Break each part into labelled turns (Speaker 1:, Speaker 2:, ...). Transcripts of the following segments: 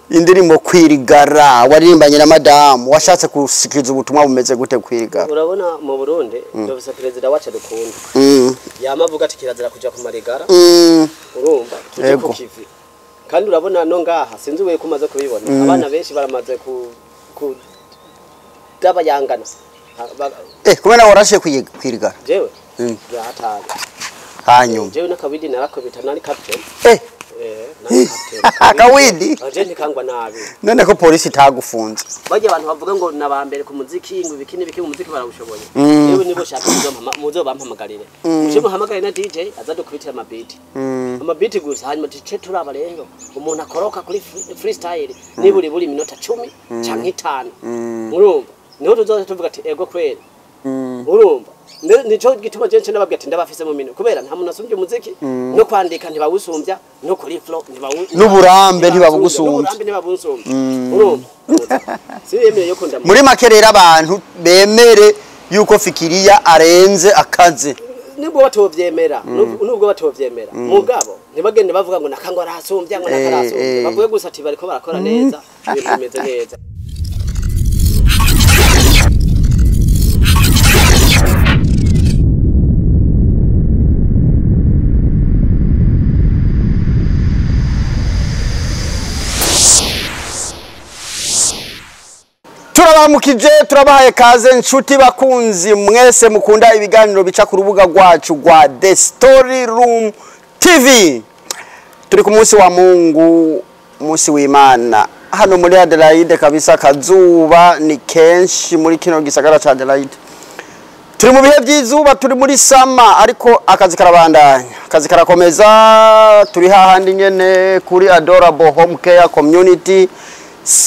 Speaker 1: indirimbo kwirigara waririmbanye na madamu washatse gusikiza ubutumwa bumeze gute kwirigara
Speaker 2: urabona mu Burundi dufise perezida wacu dukunda yamavuga ati kirazira kuja ku marigara urumva tuje ku kivi kandi urabona no ngaha sinzi we kumaze kubibona abana benshi baramaze ku dabayangana
Speaker 1: kubera warashe kwirigara
Speaker 2: jewe yataga
Speaker 1: hanyuma
Speaker 2: jewe nakabidi narakobita nari captain
Speaker 1: akawidi
Speaker 2: aje ntikangwa nabi
Speaker 1: none ko polisi tagufunze
Speaker 2: baje abantu bavuga ngo nabambere ku muziki ngo bikini mu muziki barawushoboye yewe nibo shaka muzo bampamagarire uje muhamagare na DJ azadukubitira amabiti gusa hanyuma tice turaba rero umuntu akoroka kuri freestyle niburi buri minota 10 canke 5 urumva niho tuzoza tuvuga ati ego kweli urumva nico gituma je nababwiye ati ndabafise mu mino kubera nta muntu asumbye umuziki no kwandika ntibawusumbya no kuri flow
Speaker 1: n'uburambe ntibabugusumbya
Speaker 2: urumva si yemeye yuko ndamu
Speaker 1: muri makerera abantu bemere yuko Fikiriya arenze akaze
Speaker 2: nibwo batovyemera nubwo batovyemera mugabo ntibagende bavuga ngo nakangwa arasumbya ngo nakarasumbya bavuye gusa ati bariko barakora neza ibintu bimeze neza
Speaker 1: turabamukije turabahaye kaze nshuti bakunzi mwese mukunda ibiganiro bica ku rubuga rwacu rwa The Story Room TV turi ku munsi wa Mungu munsi w'Imana hano muri Adelaide kabisa kazuba ni kenshi muri kino gisagara ca Adelaide turi mu bihe by'izuba turi muri sama ariko akazi karabandanya akazi karakomeza turi hahandi nyene kuri Adorable Home Care Community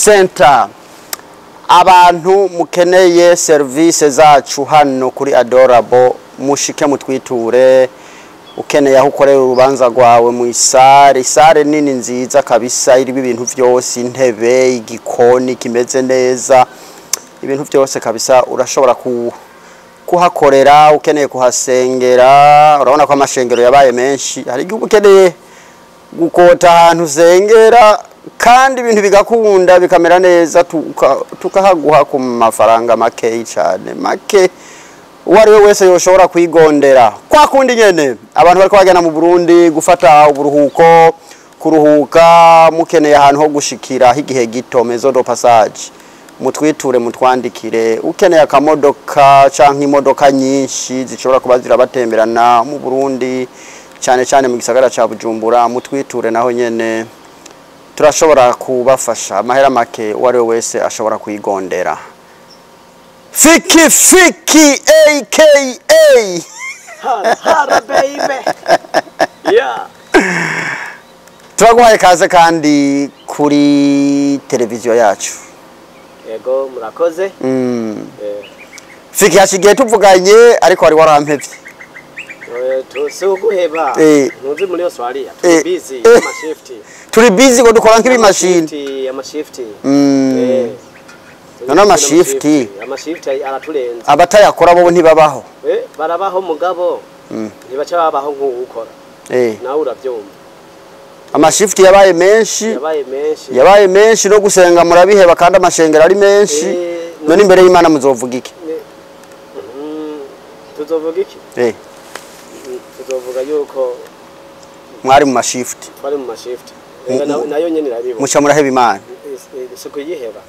Speaker 1: Center abantu mukeneye service zacu hano kuri Adorable mushike mutwiture ukeneye aho ukorera urubanza rwawe mu isare nini nziza kabisa iri ibintu byose intebe igikoni kimeze neza ibintu byose kabisa urashobora kuhakorera ukeneye kuhasengera urabona ko amashengero yabaye menshi hari igihe ukeneye gukota ahantu usengera kandi ibintu bigakunda bikamera neza tukahaguha ku mafaranga make cyane make uwari we wese yoshobora kwigondera kwa kundi nyene abantu bariko bagana mu Burundi gufata uburuhuko kuruhuka mukeneye ahantu ho gushikira igihe gito maison de passage mutwiture mutwandikire ukeneye akamodoka canke imodoka nyinshi zishobora kuba zirabatemberana mu Burundi cyane mu gisagara ca Bujumbura mutwiture naho nyene turashobora kubafasha amahera make uwari we wese ashobora kwigondera Fiki aka
Speaker 2: hara baby yeah
Speaker 1: turaguhaye kaze kandi kuri televiziyo yacu
Speaker 2: yego murakoze
Speaker 1: Fiki hashigiye tuvuganye ariko wari warampevye
Speaker 2: tusuguheba ntuzi muri Australia busy
Speaker 1: turi busy ngo dukora nk'ibi machine
Speaker 2: amashifti
Speaker 1: none amashifti
Speaker 2: araturenza
Speaker 1: abatayakora bo ntibabaho
Speaker 2: barabaho mugabo ntibaca babaho nk'ukora nawe urabyumva
Speaker 1: amashifti yabaye menshi no gusenga murabiheba kandi amashengero ari menshi none imbere y'Imana muzovuga iki
Speaker 2: tuzovuga iki tuzovuga yuko
Speaker 1: mwari mu mashifti
Speaker 2: nayo nyene irabibona
Speaker 1: muca muraheba Imana
Speaker 2: isuku yiheba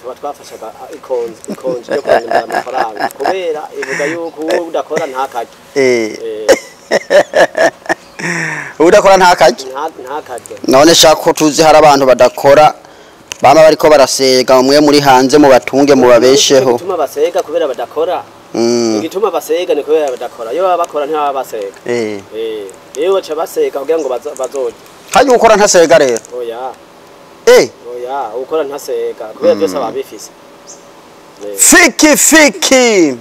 Speaker 2: tuba twafashaga ikonje yo kwandika amafaranga kubera ivuga yuko udakora ntakajye
Speaker 1: udakora ntakajye none shako tuzi hari abantu badakora bama bariko barasega umwe muri hanze mu batunge mu babesheho
Speaker 2: gituma basega kubera badakora igituma basega ni kubera badakora yo abakora nta basega yewe baca basega kugira ngo bazoje
Speaker 1: haje ukora ntasega rero
Speaker 2: oya ukora ntasega kubera byose ababifise
Speaker 1: Fiki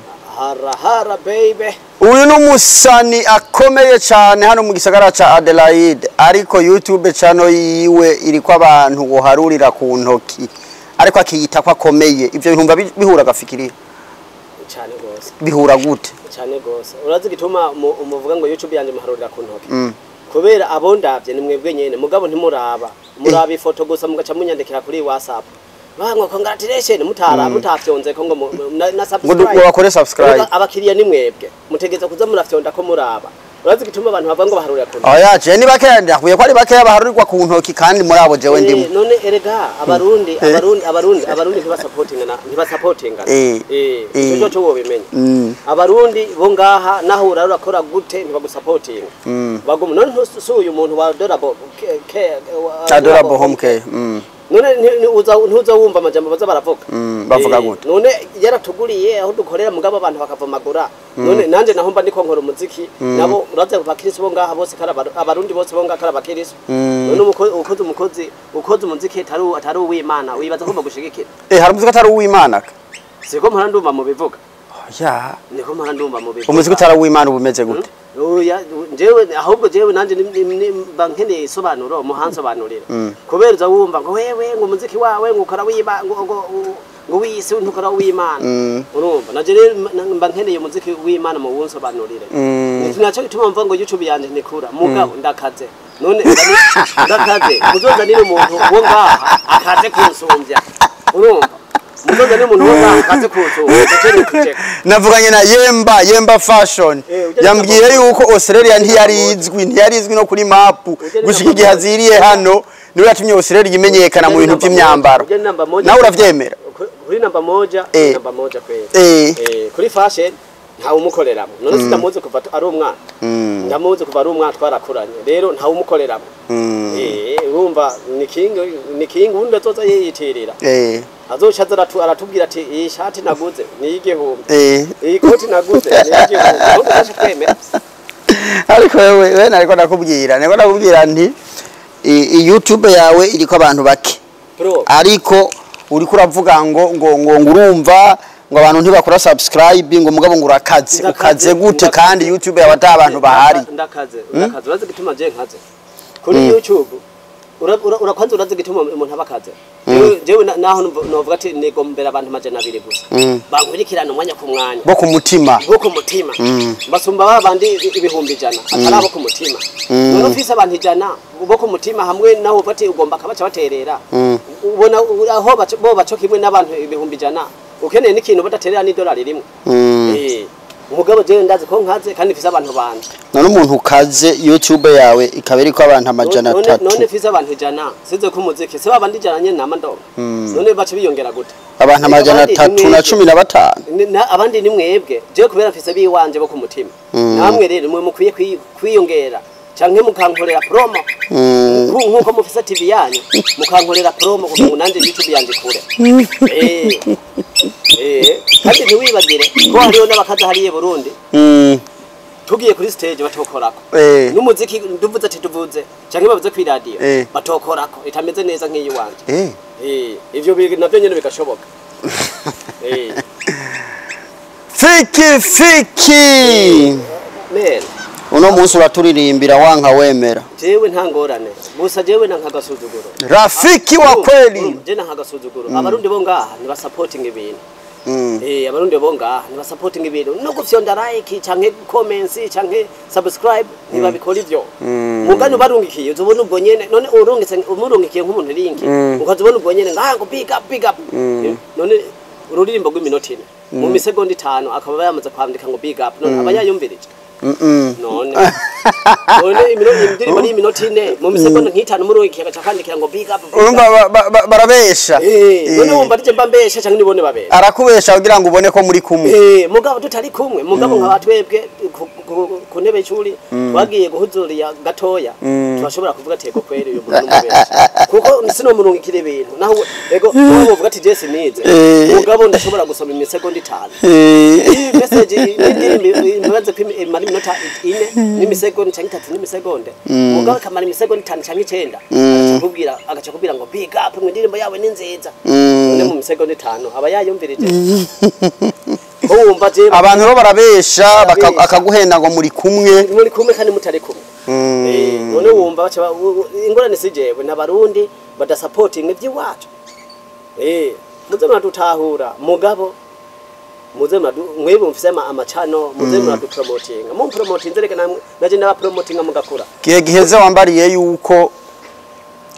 Speaker 2: hara baby
Speaker 1: uyu numusani akomeye cyane hano mu gisagara ca Adelaide ariko YouTube channel yiwe iriko abantu boharurira ku ntoki ariko akiyita ko akomeye ivyo bintu bihura gafikiriye
Speaker 2: cyane gose
Speaker 1: bihura gute
Speaker 2: cyane gose urazi gituma umuvuga ngo YouTube yanje muharurira ku ntoki kubera abondavye nimwebwe nyene mugabo ntimuraba murabi ifoto gusa mugaca munyandikira kuri WhatsApp bango congratulations mutafyonze ko ngo na subscribe
Speaker 1: ngo bakore subscribe
Speaker 2: abakiriya ni mwebwe mutegeza kuza murafyonda ko muraba urazi gituma abantu bava ngo baharurira ko
Speaker 1: oya je ni bakeya ndakuye ko ari bakeya baharurirwa ku ntoki kandi muri abo jewe ndimo
Speaker 2: none erega abarundi ntibasupportinga cyo cyo wobimenya abarundi bo ngaha naho urakora gute ntibagusupportinga bagoma none ntusuye umuntu wa Adorable Home Care none ntuza wumva amajambo baza baravuga
Speaker 1: bavuga gute
Speaker 2: none yaratuguriye aho dukorera mugabo abantu bakavomagura none nanje naho mba ndiko nkora umuziki nabo uraze bakirisi bo ngaha bose abarundi bose bo ngaha karabakirisi none ukoze umuziki atari uw'Imana wibaza ko bagushigikira
Speaker 1: hari umuziki atari uw'Imana
Speaker 2: siko mpora ndumva mu bivuga
Speaker 1: ya
Speaker 2: niko mpora ndumva mu bivuga
Speaker 1: umuziki utari uw'Imana ubumeze gute
Speaker 2: oya jewe ahubwo jewe nanje bankeneye isobanuro umuhansobanurira kubereza wumva ngo wewe ngo umuziki wawe ngo ukora wiba ngo wisi ntukora w'Imana urumva naje mba nkeneye umuziki w'Imana mu wunsobanurire nacyo gituma mva ngo YouTube yanje nikura mugabo ndakaze none ndakaze kuzozanira umuntu wo ngaha akaze kunsumbya urumva muzoza ni umuntu wo ngaha akaze kunsumbya
Speaker 1: navuganye na Yemba Fashion yambwiye yuko Australia ntiyarizwi no kuri map gushika igihe haziriye hano niwe yatumye Australia imenyekana mu bintu by'imyambaro nawe uravyemera
Speaker 2: kuri namba moja kweli kuri fashion nta umukoreramo none sitamuze kuva ari umwana ndamuze kuva ari umwana twarakuranye rero nta umukoreramo urumva ni king undi azoza yiyitirira azoca aratubwira ati iyi shati naguze ni igihumbi iyi koti naguze ni igihumbi none ndashaka kwemera
Speaker 1: ariko wewe nariko ndakubwira nti YouTube yawe iriko abantu bake ariko uriko uravuga ngo urumva ngo abantu ntibakora subscribe ngo mugabo ngo urakaze ukaze gute kandi YouTube yawe ata abantu bahari
Speaker 2: ndakaze urazi gituma je nkaze kuri YouTube urakwanza urazi gituma umuntu abakaze jewe naho novuga ati nigombera abantu 200 gusa bankurikirana umwanya ku mwanya
Speaker 1: bo ku mutima
Speaker 2: basumba babandi ibihumbi 100 atarabo ku mutima none ufise abantu 100 bo ku mutima hamwe naho ufate ugomba kabaca baterera ubona aho bo baco kimwe n'abantu ibihumbi 100 ukeneye n'ikintu badaterera ni dolari rimwe umugabo je ndazi ko nkaze kandi mfise abantu banje
Speaker 1: none umuntu ukaze YouTube yawe ikaberi ko abantu 300
Speaker 2: none mfise abantu 100 size ko umuziki se babandi 100 nyene namandongo none bace biyongera gute
Speaker 1: abantu 315
Speaker 2: abandi ni mwebwe je kubera mfise biwanje bo ku mutima namwe rero mwe mukwiye kwiyongera canke mukankorera promo nkuko mufise TV yanyu mukankorera promo kugira ngo nanje YouTube yanje kure kandi ntiwibagire ko hariho n'abakaza hariye Burundi tugiye kuri stage batokorako n'umuziki nduvuze ati tuvuze canke bavuze ku radio batokorako itameze neza nk'iyi wanje ivyo navyo nyene bigashoboka
Speaker 1: fiki uno munsi uraturirimbira wanka wemera
Speaker 2: jewe ntangorane gusa jewe nankagasuzuguro
Speaker 1: rafiki wa kweli
Speaker 2: je nankagasuzuguro abarundi bo ngaha ni ba supporting ibintu abarundi bo ngaha ni ba supporting ibintu no gufyonda like canke comments canke subscribe ntibabikora ivyo mugani barungikiye uzobona ubwo nyene none umurungikiye nk'umuntu link ukazobona ubwo nyene ngango big up none ururirimbo rw'iminota 4 mu misegonda 5 akaba yamaze kwandika ngo big up none abayayumvirije none indirimbo ni iminota 4 mu misegonda nk'itanu murungikiye akandikira ngo big up
Speaker 1: urumva barabesha
Speaker 2: none wumva rije mbambesha cyangwa nibone babesha
Speaker 1: arakubesha kugira ngo ubone ko muri kumwe
Speaker 2: mugabo tutari kumwe mugabo nk'abatwebwe ku ntebe y'ishuri twagiye guhuzuriya gatoya turashobora kuvuga ati ego kweri uyu muntu n'umubesha kuko sino murungikire ibintu naho ego uvuga ati Jesse nize mugabo ndashobora gusoma imisegonda 5 iyi message imbaze mari minota 4 n'imisegonda cyangwa 3 n'imisegonda mugabo kamara imisegonda 5 cyangwa 9 agaca kubwira ngo big up mu ndirimbo yawe ni nziza none mu misegonda 5 aba yayumvirije
Speaker 1: abantu bo barabesha akaguhenda ngo muri kumwe
Speaker 2: kandi mutari kumwe none wumva baca ingorane sijewe n'abarundi badasupporting iby'iwacu muze mwadutahura mugabo muze mwebwe mfise amachano muze mwadupromoting mu promoting reka naje ndaba promoting mugakura
Speaker 1: kiye giheze wambariye yuko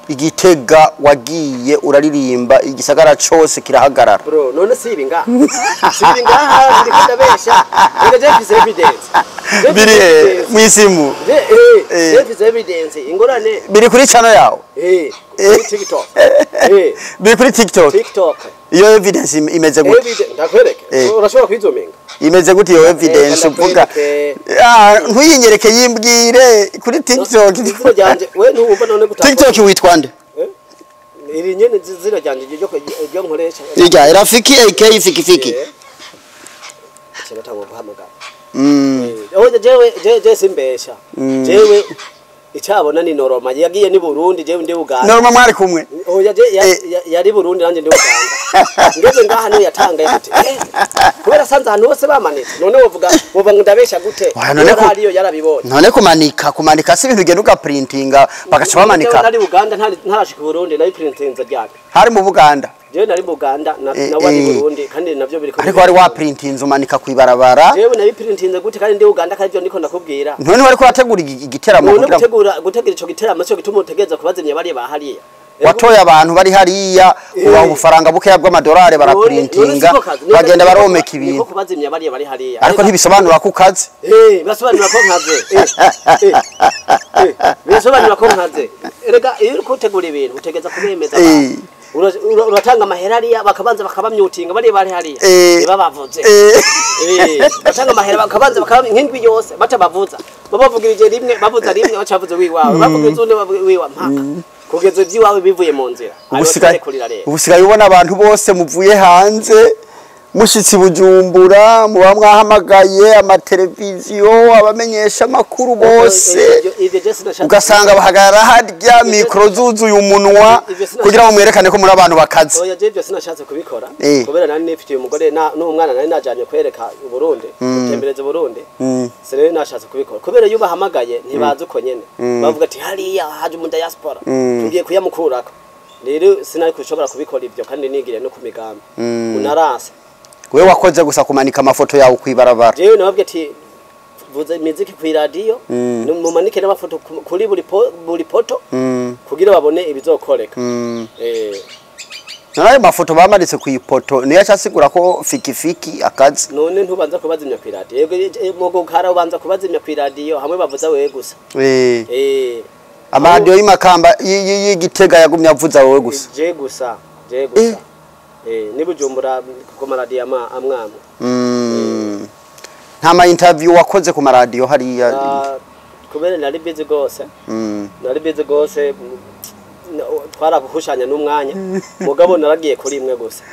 Speaker 1: Igitega wagiye uraririmba igisagara cyose kirahagarara
Speaker 2: bro none sibi ngaha ndikunda besha Jeff evidence
Speaker 1: biri mwisimu
Speaker 2: Jeff evidence ingorane
Speaker 1: biri kuri channel yawe
Speaker 2: TikTok
Speaker 1: biri kuri TikTok iyo evidence imeze gute
Speaker 2: ndakwereke urashobora kwizomenga
Speaker 1: imeze gute iyo evidence uvuga ntuyinyereke yimbwire kuri TikTok
Speaker 2: we ntumva none gutaka
Speaker 1: TikTok witwa nde
Speaker 2: iri nyene zira ryanje ryo nkoresha
Speaker 1: irya Rafiki AK Fiki
Speaker 2: cyera tango guhamagara jewe simbesha jewe icabona ni Noroma yagiye ni Burundi jewe ndi Uganda
Speaker 1: Noroma mwari kumwe
Speaker 2: yari Burundi nanje ndi Uganda ngeze ngaha no yatangaye gute kubera sanza hano bose bamanitse none wovuga ndabesha gute ariyo yarabibonye
Speaker 1: none kumanika si ibintu ugenda ugaprintinga bagaca bamanika
Speaker 2: nari Uganda ntarashika Burundi nayo printinza ryake
Speaker 1: hari mu Buganda
Speaker 2: jewe nari mu Uganda na wari Burundi kandi navyo biri
Speaker 1: ariko wari wa printinza umanika kwibarabara
Speaker 2: jewe nayo printinza gute kandi ndi Uganda kandi ndiko ndakubwira
Speaker 1: none wari ko wategura igiteramo
Speaker 2: gutegura ico giteramo cyo gituma utegeza kubazimya bari bahariye
Speaker 1: watoye abantu bari hariya ubaha ubufaranga bukeya bw'amadolari baraprintinga bagenda baromeka ibintu
Speaker 2: niko kubazimya bari hariya
Speaker 1: ariko ntibisobanura ko ukaze
Speaker 2: basobanura ko nkaze bisobanura ko nkaze erega iyo utegura ibintu utegeza kubemeza abantu uratanga amahera ariya bakabanza bakabamyutinga bari hariya babavuze batanga amahera bakabanza nk'indwi yose batabavuza babavugirije rimwe bavuza rimwe bacavuze wiwawe bavugiriza undi wiwa mpaka kugeza ibyiwawe bivuye mu nzira
Speaker 1: ubusigaye ubona abantu bose muvuye hanze mushitsi Bujumbura muba mwahamagaye amateleviziyo abamenyesha makuru bose ugasanga bahagarara harya mikro zuzuye umunwa kugira ngo mwerekane ko muri abantu bakaze
Speaker 2: oya je byose nashatse kubikora kubera nani nifitiye umugore n'umwana nari najanye kwereka Burundi gutembereza Burundi sere nashatse kubikora kubera iyo bahamagaye ntibazi uko nyene bavuga ati hariya haje mu diaspora tugiye kuyamukurako rero sinari kushobora kubikora ibyo kandi nigire no kumigambi unarase
Speaker 1: wewe wakoze gusa kumanika amafoto yawe kwibarabara
Speaker 2: jewe nababwe ati vuza imiziki ku radio mumanike n'amafoto kuri buri poto kugira babone ibizokoreka
Speaker 1: nayo mafoto bamanitse ku ipoto niyo acasigura ko Fiki akazi
Speaker 2: none ntubanza kubazimya ku radio yego mugo kara ubanza kubazimya ku radio hamwe bavuza wewe gusa
Speaker 1: amaradio y'Imakamba y'Igitega yagumye avuza wewe gusa
Speaker 2: je gusa ni Bujumbura ku maradiyo amwamwe
Speaker 1: nta ma interview wakoze ku maradiyo hariya
Speaker 2: kubera nari busy gose twaraguhushanya n'umwanya mugabo naragiye kuri imwe gusa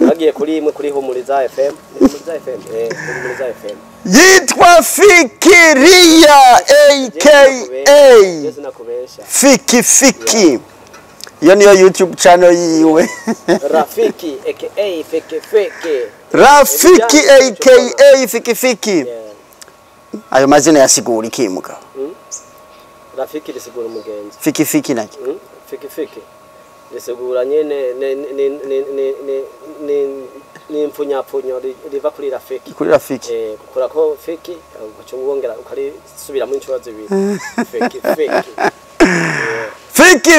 Speaker 2: naragiye kuri imwe kuri Humuriza FM Humuriza FM
Speaker 1: yitwa Fikiria aka Fiki iyo niyo YouTube channel yiwe
Speaker 2: Rafiki aka Fiki
Speaker 1: Rafiki aka Fiki ayo mazina yasigura iki mugabo
Speaker 2: Rafiki risigura umugenzi
Speaker 1: Fiki naki
Speaker 2: Fiki risigura nyene ni mfunyapfunyo riva kuri Rafiki kukora ko Fiki ucungongera ukari subira mu inshuro zibiri Fiki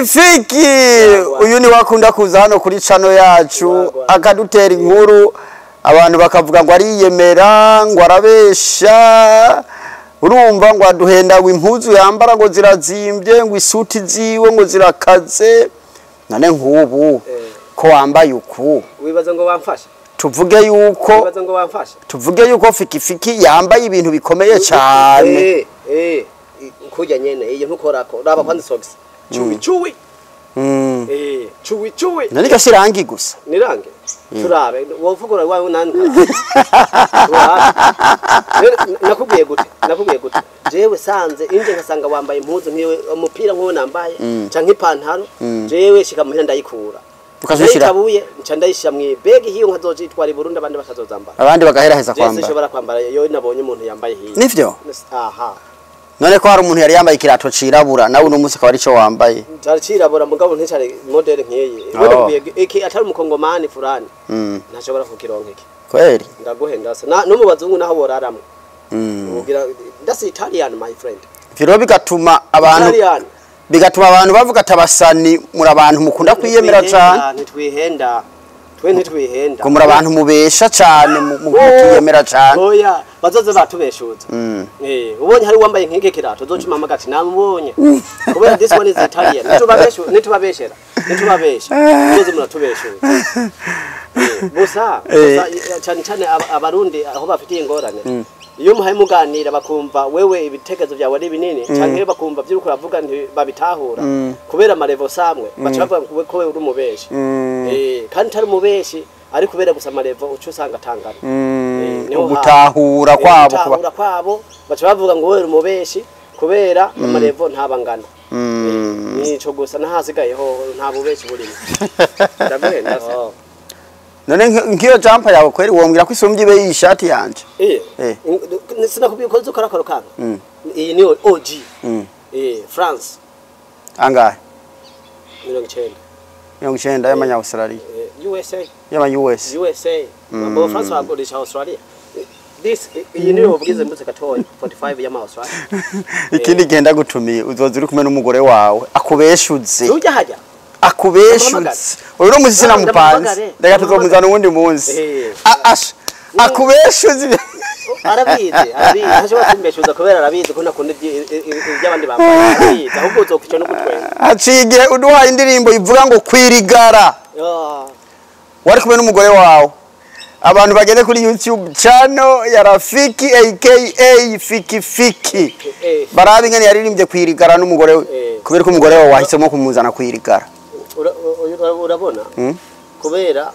Speaker 1: uyu ni wakunda kuza hano kuri channel yacu akadutera inkuru abantu bakavuga ngo ariyemera ngo arabesha urumva ngo aduhenda impuzu yambara ngo zirazimbye ngo isuti ziwe ngo zirakaze nane nk'ubu ko wambaye uku
Speaker 2: wibaza ngo bamfasha
Speaker 1: tuvuge yuko Fiki yambaye ibintu bikomeye cyane
Speaker 2: kujya nyene iyo ntukorako raba kwanza socks chuwi
Speaker 1: nani kasirangi gusa
Speaker 2: nirange turabe wovugura wawe nani nakubwiye gute jewe sanze inje nkasanga wambaye impuzu nkiwe umupira nk'uwo nambaye canke ipantaro jewe shika muhira ndayikura ukazishirabuye nca ndayishira mu bag hiyo nkazojitwara i Burundi abandi bakazozambara
Speaker 1: abandi bagaheraheza kwambara
Speaker 2: jewe shobora kwambara yo nabonye umuntu yambaye hiyo
Speaker 1: nivyo
Speaker 2: aha
Speaker 1: none ko hari umuntu yari yambaye ikirato cirabura nawe no munsi akaba arico wambaye
Speaker 2: cyari cirabura mugabo ntacari model nkiyi wenda iki atari umukongomani fulani ntashobora kukironka iki
Speaker 1: kweli
Speaker 2: ndaguhenda se no mu bazungu naho boraramwe ugira ndasi Italian my friend
Speaker 1: biro bigatuma abantu bigatuma abantu bavuga atabasani muri abantu mukunda kwiyemera cyane
Speaker 2: ntitwihenda twe ntitwihenda
Speaker 1: ko muri abantu mubesha cyane mu kwiyemera cyane
Speaker 2: oya bazoze batubeshuza ubonye hari wambaye nk'ike kirato zocuma magati namubonye kubera this one is Italian nitubabeshera tuzoze muratubeshuza gusa cyane abarundi aho bafitiye ingorane iyo muhaye muganira bakumva wewe ibitekerezo byawe ari binini cyangwa bakumva by'uko uravuga babitahura kubera amarevo samwe baca bavuga ko wewe uri umubeshi kandi tari umubeshi ari kubera gusa amarevo uco usanga atangana
Speaker 1: gutahura kwabo
Speaker 2: baca bavuga ngo wewe uri umubeshi kubera amarevo ntabangana nico gusa nahasigayeho nta bubeshi burimo ndagwenda
Speaker 1: none ngiyo jumper yawe kweri wombwira ko isumbye ibe yishati yanje
Speaker 2: sinakubwiye ko zukora kanga iyi ni OG France
Speaker 1: angahe
Speaker 2: 90
Speaker 1: y'amanya Australia
Speaker 2: USA
Speaker 1: USA
Speaker 2: bo France bakoresha Australia this iyi ni ubwize mbutse gatoya 45 y'ama Australia
Speaker 1: ikindi genda gutumiye uzoza uri kumwe n'umugore wawe akubeshuze
Speaker 2: ujya hajya
Speaker 1: akubeshuze uyu muzi sinamupanze ndega tuzomuzana ubundi munsi akubeshuze
Speaker 2: arabizi hashobora kumbeshuza kubera arabizi ko nakunda iby'abandi bambaye arabizi ahubwo uzokwica no gutwenga
Speaker 1: acigiye uduhaye indirimbo ivuga ngo kwirigara wari kumwe n'umugore wawe abantu bagende kuri YouTube channel ya Rafiki aka Fiki barabi ngene yaririmbye kwirigara n'umugore we kubera ko umugore wawe wahisemo kumuzana kwirigara
Speaker 2: urabona kubera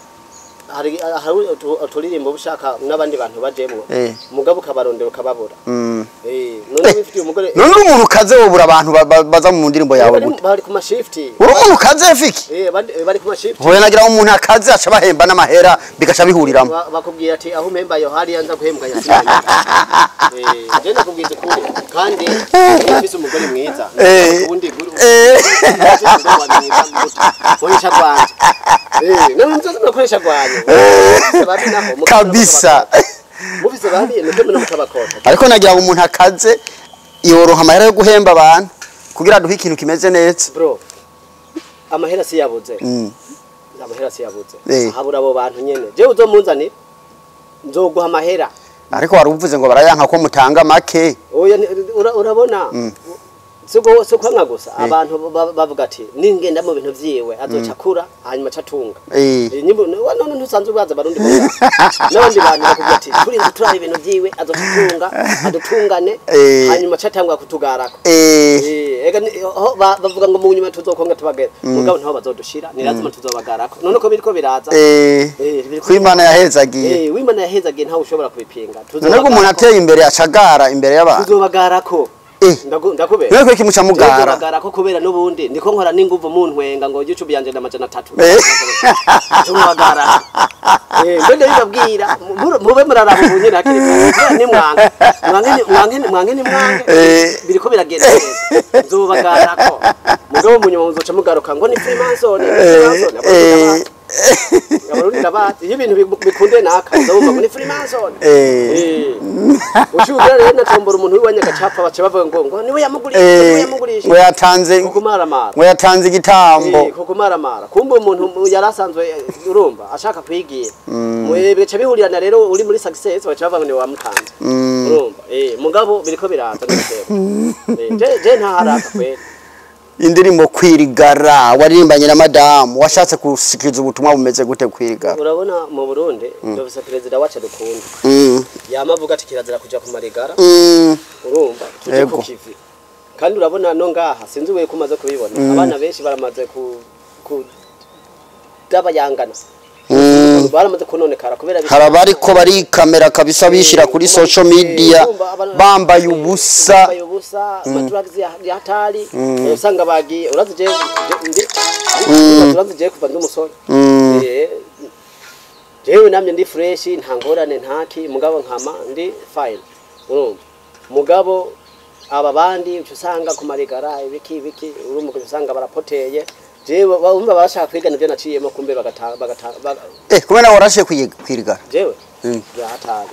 Speaker 2: hari uturirimbo bushaka n'abandi bantu bajemwe mugabo kabarondero kababura none bifitiye umugore
Speaker 1: none umuntu kaze wobura abantu baza mu ndirimbo yawe gute
Speaker 2: bari ku mashift
Speaker 1: umuntu kaze Fiki
Speaker 2: bari ku mashift
Speaker 1: hoye nagira umuntu akaze aca bahemba n'amahera bigaca bihuriramo
Speaker 2: bakubwira ati aho mpemba yo hari yanza guhembwa yasimanye je nakubwiza ukuri kandi ufise umugore mwiza ubundi guru koresha kwanje none nzoza nakoresha kwanje
Speaker 1: kabisa
Speaker 2: mufise babi none mutabakota
Speaker 1: ariko nagira umuntu akaze yoroha amahera yo guhemba abantu kugira duhe ikintu kimeze neza
Speaker 2: bro amahera si yabuze amahera si yabuze habura abo bantu nyene je uzomunzanira nzoguha amahera
Speaker 1: ariko waruvuze ngo barayanka ko mutanga make
Speaker 2: oya urabona siko kwanga gusa abantu bavuga ati ningenda mu bintu vyiwe azoca kura hanyuma catunga nyimbo none ntusanzwe baza barundi bo nabandi bantu bakubwira ati turi turari ibintu vyiwe azoca tunga adutungane hanyuma catangwa kutugarako ega bavuga ngo mu nyuma tuzokonga tubagera mugabo ntaho bazodushira ni lazima tuzobagarako none ko biriko biraza
Speaker 1: kwimana yahezagiye
Speaker 2: wimana yahezagiye ntaho ushobora kubipinga
Speaker 1: none ko umuntu ateye imbere acagara imbere y'abantu
Speaker 2: tuzobagarako ndakubera
Speaker 1: niko kimuca mugara
Speaker 2: ndagara ko kubera nubundi ndiko nkora n'inguvu mu ntwenga ngo YouTube yanje ndamajana 3 tumugara mbende bibabwira mube muraraba ubunye nakiri ni mwange biriko biragenda neza nzobagara ko mugabo munyuma uzoca mugaruka ngo ni Freemason abarundi ndabazi ibintu bikunde naka ndabumva ngo ni Freemason ushubira rero natombora umuntu wiwanya gacapfa bace bavuga ngo niwe yamugurisha
Speaker 1: ngo yatanze
Speaker 2: kukumaramara
Speaker 1: ngo yatanze igitambo
Speaker 2: kukumaramara kumbe umuntu yarasanzwe urumva ashaka kwigira bice bihurirana rero uri muri success bace bavuga ngo ni wamutanze urumva mugabo biriko biraza ndetse je nta haraka kwera
Speaker 1: indirimbo kwirigara waririmbanye na madamu washatse gusikiza ubutumwa bumeze gute kwirigara
Speaker 2: urabona mu Burundi dufise president wacu dukunda yamavuga ati kirazira kuja ku marigara urumva tuje ku kivi kandi urabona no ngaha sinzi we kumaze kubibona abana benshi baramaze ku dabayangana baramaze kunonekara kubera
Speaker 1: harabari ko bari kamera kabisa bishira kuri social media bambaye ubusa
Speaker 2: drugs ya hatari usanga bagiye urazije kuva n'umusore jewe namye ndi fresh nta ngorane ntaki mugabo nkama ndi fine urumva mugabo aba bandi usanga ku marigara ibiki urumva usanga barapoteye jewe bumva bashaka kwigana byo naciyemo kumbe
Speaker 1: kumena warashe kwirigara
Speaker 2: jewe ya hatari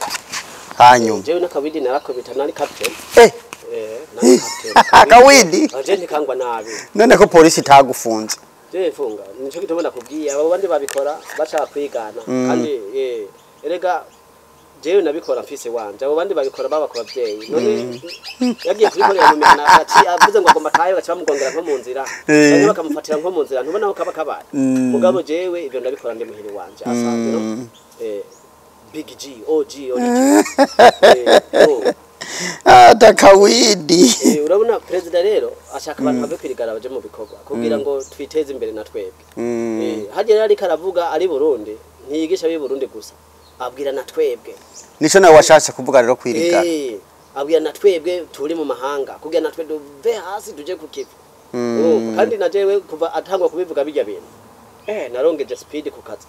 Speaker 1: hanyuma
Speaker 2: jewe nakabidi narakobita nari captain nani kapteni
Speaker 1: Akawidi
Speaker 2: aje ntikangwa nabi
Speaker 1: none ko polisi itagufunze
Speaker 2: funga nico kitubona kubwiye abo bandi babikora baca kwigana kandi erega jewe nabikora mfise wanje abo bandi babikora baba ku bavyeyi none yagiye kubikorera mu mihana ati avuze ngo agomba tayo gaca bamugongera nko mu nzira kandi bakamufatira nko mu nzira ntubona ko kaba kabaye mugabo jewe ivyo ndabikora ndi muhiri wanje asanzwe no Big G OG
Speaker 1: Atakawidi
Speaker 2: urabona president rero ashaka abantu bave kwirigara baje mu bikorwa kugira ngo twiteze imbere na twebwe haje rari karavuga ari Burundi ntiyigisha bi Burundi gusa abwira na twebwe
Speaker 1: nico nawe washatse kuvuga rero kwirigara
Speaker 2: abwira na twebwe turi mu mahanga kugira na twebwe duve hasi tuje kukiva kandi na jewe kuva atangwa kubivuga bijya bintu narongeje speed ku kazi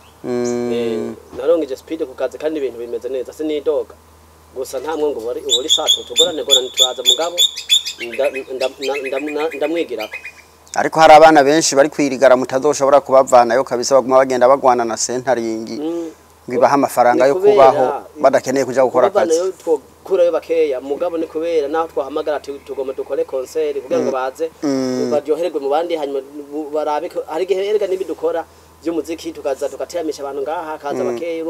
Speaker 2: narongeje speed ku kazi kandi ibintu bimeze neza sinidoga gusa nta mwe ngo uburi sato tugorane turaza mugabo ndamwigirako
Speaker 1: ariko hari abana benshi bari kwirigara mutazoshobora kubavanayo kabisa baguma bagenda bagwana na sentaringi ngibaha amafaranga yo kubaho badakeneye kuja gukora akazi
Speaker 2: kurayo bakeya mugabo ni kubera naho twahamagara tugoma dukore concert kugira ngo baze baryoherwe mu bandi hanyuma barabe ari gihe erega nibidukora by'umuziki tukaza tugateramisha abantu ngaha kaza bakeya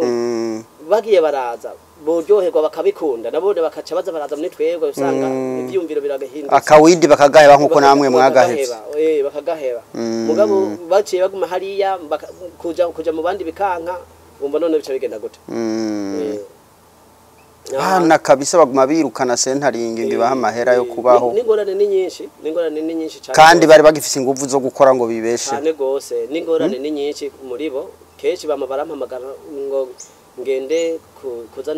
Speaker 2: bagiye baraza boryoherwa bakabikunda nabone bakaca baza baraza muri twebwe usanga ibyumviro biragahinduka
Speaker 1: akawidi bakagaheba nkuko namwe mwagaheza
Speaker 2: bakagaheba mugabo baciye baguma hariya kuja mu bandi bikanka umva none bica bigenda gute
Speaker 1: Hana kabisa baguma birukana sentaringi ngibaha amahera yo kubaho
Speaker 2: ningorane ni nyinshi cyane
Speaker 1: kandi bari bagifise ingufu zo gukora ngo bibeshe
Speaker 2: cyane gose ningorane ni nyinshi muri bo keshi barampamagara ngo ngende kuza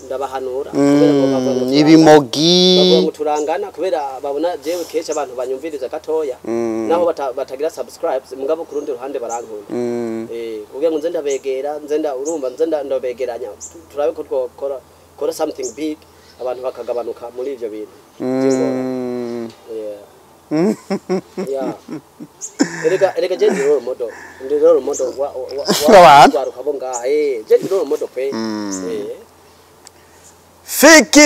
Speaker 2: ndabahanura kubera ngo bava
Speaker 1: ibimogi
Speaker 2: turangana kubera babona jewe keshi abantu banyumviriza gatoya naho batagira subscribe mugabo ku rundi ruhande barankunda kugira ngo nzenda begera urumva ndabegeranya turabe ko twakora something big abantu bakagabanuka muri ivyo bintu erega je ndi role model wa rukabo ngaha je ndi role model pe
Speaker 1: Fiki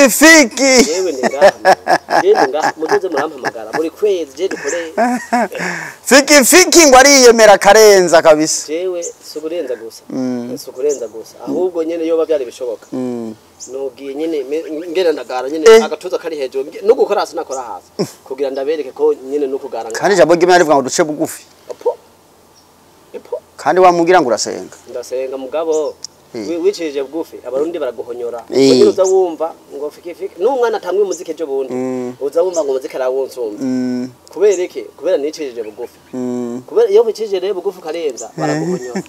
Speaker 2: yewe ninga mutuze murampamagara muri kwezi je dukore
Speaker 1: Fiki ngo ariyemera karenza kabisa
Speaker 2: jewe sukurenza gusa ahubwo nyene yoba byari bishoboka nogiye nyene ngena ndagara nyene agatuza kari hejuru no gukora hasi nakora hasi kugira ndabereke ko nyene no kugara
Speaker 1: kandi jabo gimwe arivuga ngo duce bugufi kandi wamugira ngo
Speaker 2: ndasenga mugabo wicirije bugufi abarundi baraguhonyora uza wumva ngo fiki n'umwana atamwe muzike cyo bundi uza wumva ngo muzike arawunsumba kubera iki kubera nicirije bugufi kubera iyo bicirije rero bugufi karenza baraguhonyora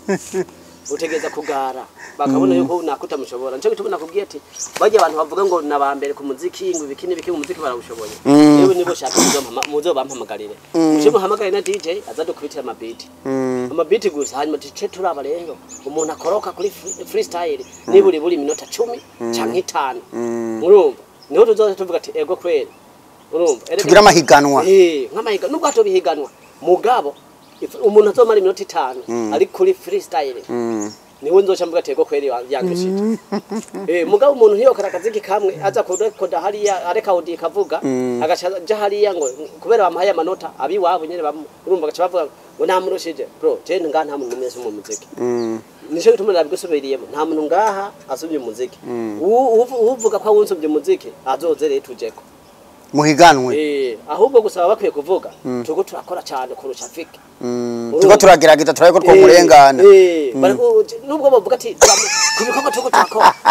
Speaker 2: utegeza kugara bakabona yuko nakutamushobora nco bitubona kubwiye ati bajye abantu bavuga ngo nabambere ku muziki ngo bikini mu muziki barawushoboye yewe nibo shaka muzo bampamagarire uje muhamagare na DJ azadukubitira amabiti gusa hanyuma tice turaba rero umuntu akoroka kuri freestyle niburi buri minota 10 canke 5 urumva niho tuzoza tuvuga ati ego kweli urumva
Speaker 1: tugira amahiganwa
Speaker 2: nk'amahiganwa nubwo atobihiganwa mugabo umuntu azomara iminota 5 ari kuri freestyle niwe nzoca mvuga ati ego kweli yangishije mugabo umuntu ntiyokora akaziki kamwe aza kurekoda hariya areka udi kavuga agaca hariya ngo kubera bamuhaye amanota abi wabo nyene urumva gaca bavuga ngo nta murushije bro je nga nta muntu mwese mu muziki nisho gitumira bigusubiriyemo nta muntu ngaha asubye umuziki uvuga ko awunsubye umuziki azoze rero tujeko
Speaker 1: muhiganwe
Speaker 2: ahubwo gusaba bakwiye kuvuga tugo turakora cyane kurusha Fiki
Speaker 1: tugo turagerageza turayeko twomurengana
Speaker 2: nubwo bavuga ati kubikorwa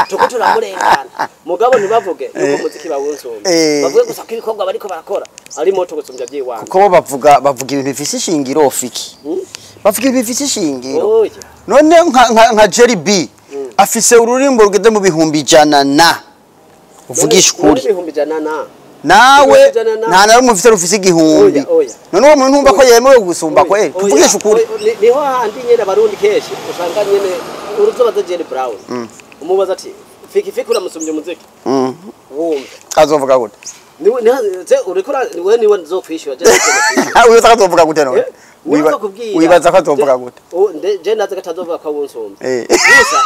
Speaker 2: tugo turamurengana mugabo ntibavuge yuko muziki bawunsumba bavuge gusa ko ibikorwa bariko barakora ari moto gusumbya byiwanga
Speaker 1: kuko bavuga ibintu bifise ishingiro Fiki bavuga ibintu bifise ishingiro none nka Jerry B afise ururimbo rugeze mu bihumbi 100 uvugisha ukuri nawe nta na rumufite rufise igihumbi none uwo muntu ntumva ko yemewe gusumba kweli tuvugisha ukuri
Speaker 2: niho handi nyene abarundi keshi usanga nyene uruzobaza Jerry Brown umubaza ati Fiki uramusumbye umuziki wumva
Speaker 1: azovuga gute
Speaker 2: niwe urikora niwe nzokwishura
Speaker 1: uyo takazovuga gute none wibaza ko azovuga gute
Speaker 2: je ndaze katazovuga ko wunsumba gusa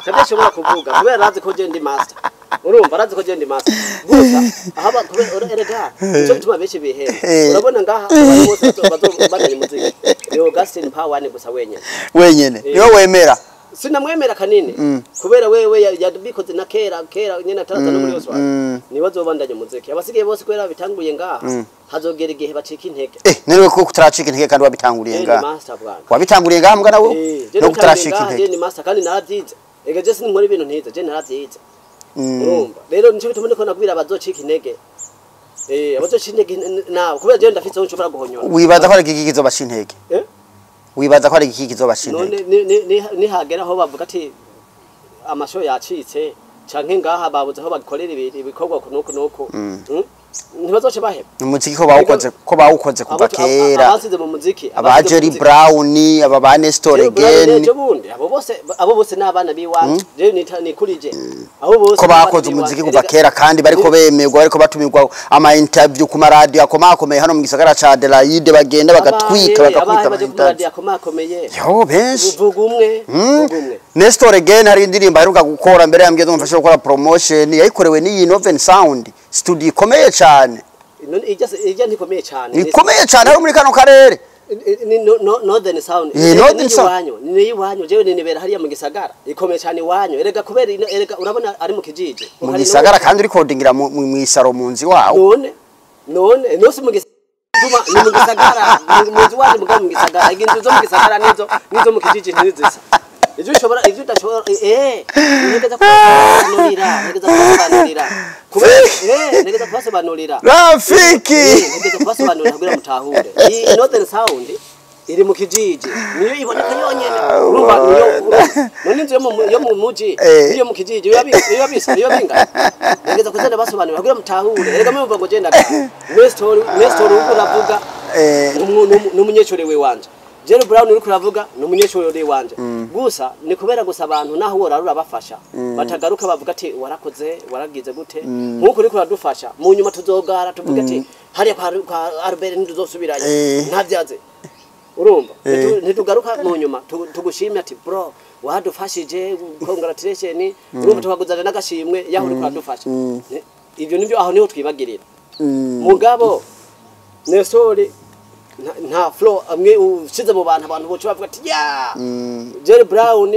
Speaker 2: nadashobora kuvuga kubera razi ko je ndi master urumva arazi ko genda master gusa ahaba erega cyo gituma benshi bihera urabona ngaha abantu bose bazobandanya muziki yo Augustin Power ni gusa wenyene
Speaker 1: niyo wemera
Speaker 2: sinamwemera kanini kubera wewe yabikoze na kera nyene ataraza no muri yose ni bazobandanya muziki abasigaye bose kubera bitanguye ngaha hazogera igihe bacika intege
Speaker 1: nero ko kutaracika intege kandi wabitanguriye ngaha wabitanguriye ngaha mbwa nawe no kutaracika intege
Speaker 2: ni master kandi naravyize ega je sinkora ibintu ntize je naravyize urumva rero nico bituma ndiko nabwira abazocika intege abazocika intege nawe kubera je ndafitse nshobora guhonyora
Speaker 1: wibaza ko ari ikigizo bashintege wibaza ko ari ikigizo bashintege
Speaker 2: none nihagera aho bavuga ati amasho yacitse canke ngaha babuze aho bakorera ibikorwa kunuko ntibazoce baheba
Speaker 1: umuziki ko bawukoze kuva kera
Speaker 2: abasize mu muziki
Speaker 1: aba Jerry Brown aba ba Nestor again
Speaker 2: abo bose n'abana biwanje je nikurije abo bose
Speaker 1: ko bakoze umuziki kuva kera kandi bariko bemerwa bariko batumirwa ama interview ku maradio akomakomeye hano mu gisagara ca Adelaide bagenda bagatwika bakakwita
Speaker 2: ama interview akomakomeye
Speaker 1: yo benshi
Speaker 2: vuga umwe
Speaker 1: Nestor again hari indirimbo aheruka gukora mbere yambye ndumfashe gukora promotion yayikorewe ni Innoven Sound studio ikomeye cyane
Speaker 2: ijya ntikomeye cyane
Speaker 1: ikomeye cyane ari muri kano karere
Speaker 2: Northern Sound ni iwanyu jewe nibera hariya mu gisagara ikomeye cyane iwanyu erega kubera erega urabona ari mu kijije
Speaker 1: mu gisagara kandi recordingira mu isaro mu nzi wawo
Speaker 2: none no si mu gisagara ni mu gisagara mu nzi waje mu gisagara igintu zo mu gisagara nizo mu kijije ntizisa ivyo udashobora negeza kubasobanurira negeza kubasobanurira
Speaker 1: Rafiki
Speaker 2: negeza kubasobanurira kugira mutahure iyi Northern Sound iri mu kijiji niyo iboneka yonyene urumva none nzo yo mu muji niyo mu kijiji iyo binga negeza kuzenda basobanurira kugira mutahure erega mumva ngo genda Nestor uravuga n'umunyeshuri we wanje Jerry Brown uri kuravuga n'umunyeshuri wanje gusa ni kubera gusa abantu naho worarura bafasha batagaruka bavuga ati warakoze waragize gute nkuko uri kuradufasha mu nyuma tuzogara tuvuga ati hariya kwa Albert ntuzosubirayo ntavyaze urumva ntitugaruka mu nyuma tugushimye ati bro wadufashije congratulation urumva tukaguzana n'agashimwe yaho uri kuradufasha ivyo nivyo aho niho twibagirira mugabo Nestori nta flow amwe ushize mu abantu boce bavuga ati ya Jerry Brown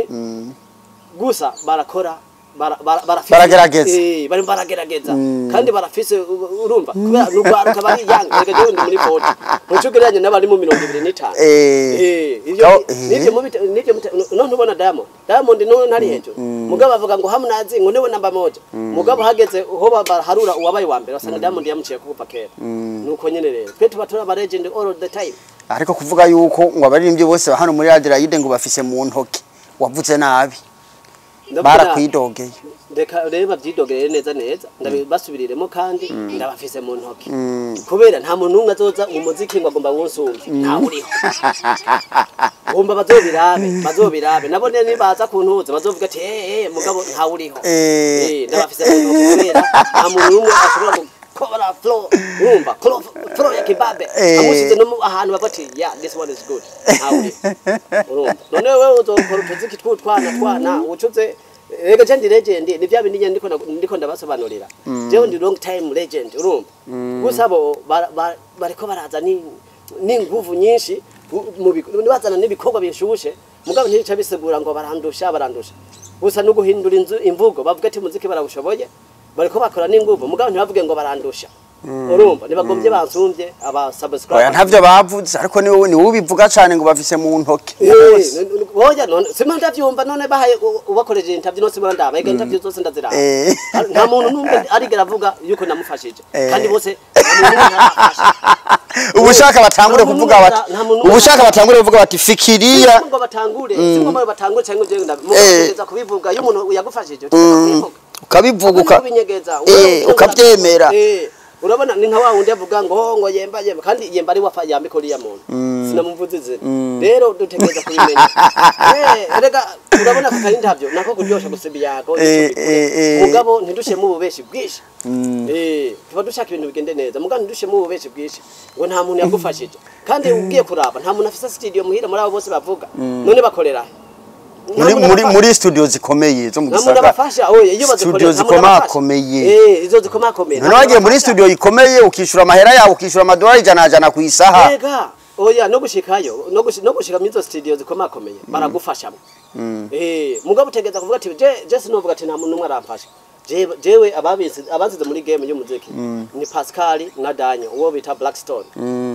Speaker 2: gusa barakora
Speaker 1: baragerageza
Speaker 2: baragerageza kandi barafise urumva kubera n'ugwaruka bari yanga rega je ndi muri board ntucugeranye n'abari mu 25 nivyo none ubona Diamond no ntari hejuru mugabo avuga ngo Harmonize ngo newe namba moja mugabo hageze ho harura uwabaye wa mbere basanga Diamond yamuciye kuva kera nuko nyene rero twe tubatora aba legend all the time
Speaker 1: ariko kuvuga yuko ngo abaririmbye bose hano muri Adelaide ngo bafise mu ntoki wavuze nabi barakwidogeye
Speaker 2: ndeka reba byidogeye neza ndabasubiriremo kandi ndabafise mu ntoki kubera nta muntu umwe azoza mu muziki ngo agomba wonsumva nta uriho bomba bazobirabe nabone nibaza kuntuza bazovuga ati mugabo nta uriho ndabafise mu ntoki kubera nta muntu umwe ashobora gukora flow urumva flow ya kibabe amusize no ahantu bafati yeah this one is good nta uriho urumva none wewe uzokora utuziki twana ucuze ega je ndi legend ni vya bindi ndiko ndabasobanurira je ndi long time legend urumva gusa bo bariko baraza ni nguvu nyinshi bazana n'ibikorwa bishushe mugabo ntibica bisegura ngo barandusha gusa no guhindura imvugo bavuga ati muziki barawushoboye bariko bakora n'inguvu mugabo ntibavuge ngo barandusha urumva nibagombye bansumvye aba subscribe
Speaker 1: ntavyo bavuze ariko ni wowe ubivuga cyane ngo bafise mu ntoki
Speaker 2: boya none simanda vyumva none bahaye ubakoreje interview no simanda baga interview zose ndazira nta muntu numwe arigera avuga yuko namufashije kandi bose
Speaker 1: ubushaka batangure kuvuga bati fikiria
Speaker 2: ngo batangure singo batangure cyangwa je ndamugeza kubivuga iyo umuntu yagufashije
Speaker 1: ukabivuga ukabyemera
Speaker 2: urabona ni nka wa wundi avuga ngo yemba kandi yemba ari wafa yambikoriya muntu sinamumvuzize rero dutegereza kubimenya erega urabona ko interview nako kuryosha gusibiyago mugabo ntidushe mu bubeshi bwishi tuba dushaka ibintu bigende neza mugabo ntidushe mu bubeshi bwishi ngo nta muntu yagufashije kandi ugiye kuraba nta muntu afise studio muhira muri abo bose bavuga none bakorera
Speaker 1: muri studio zikomeye zo mu
Speaker 2: Gisagara nabafasha iyo
Speaker 1: studio zikomakomeye
Speaker 2: izo zikomakomeye
Speaker 1: none wagiye muri studio ikomeye ukishura amahera yawe ukishura amadolari jana ku isaha
Speaker 2: yega oya no gushikayo no gushika mizo studio zikomakomeye baragufasha mugabo utegeza kuvuga ati je sinovuga ati nta muntu umwe aramfasha jewe abazize muri game y'umuziki ni Pascal na Daniel uwo bita Blackstone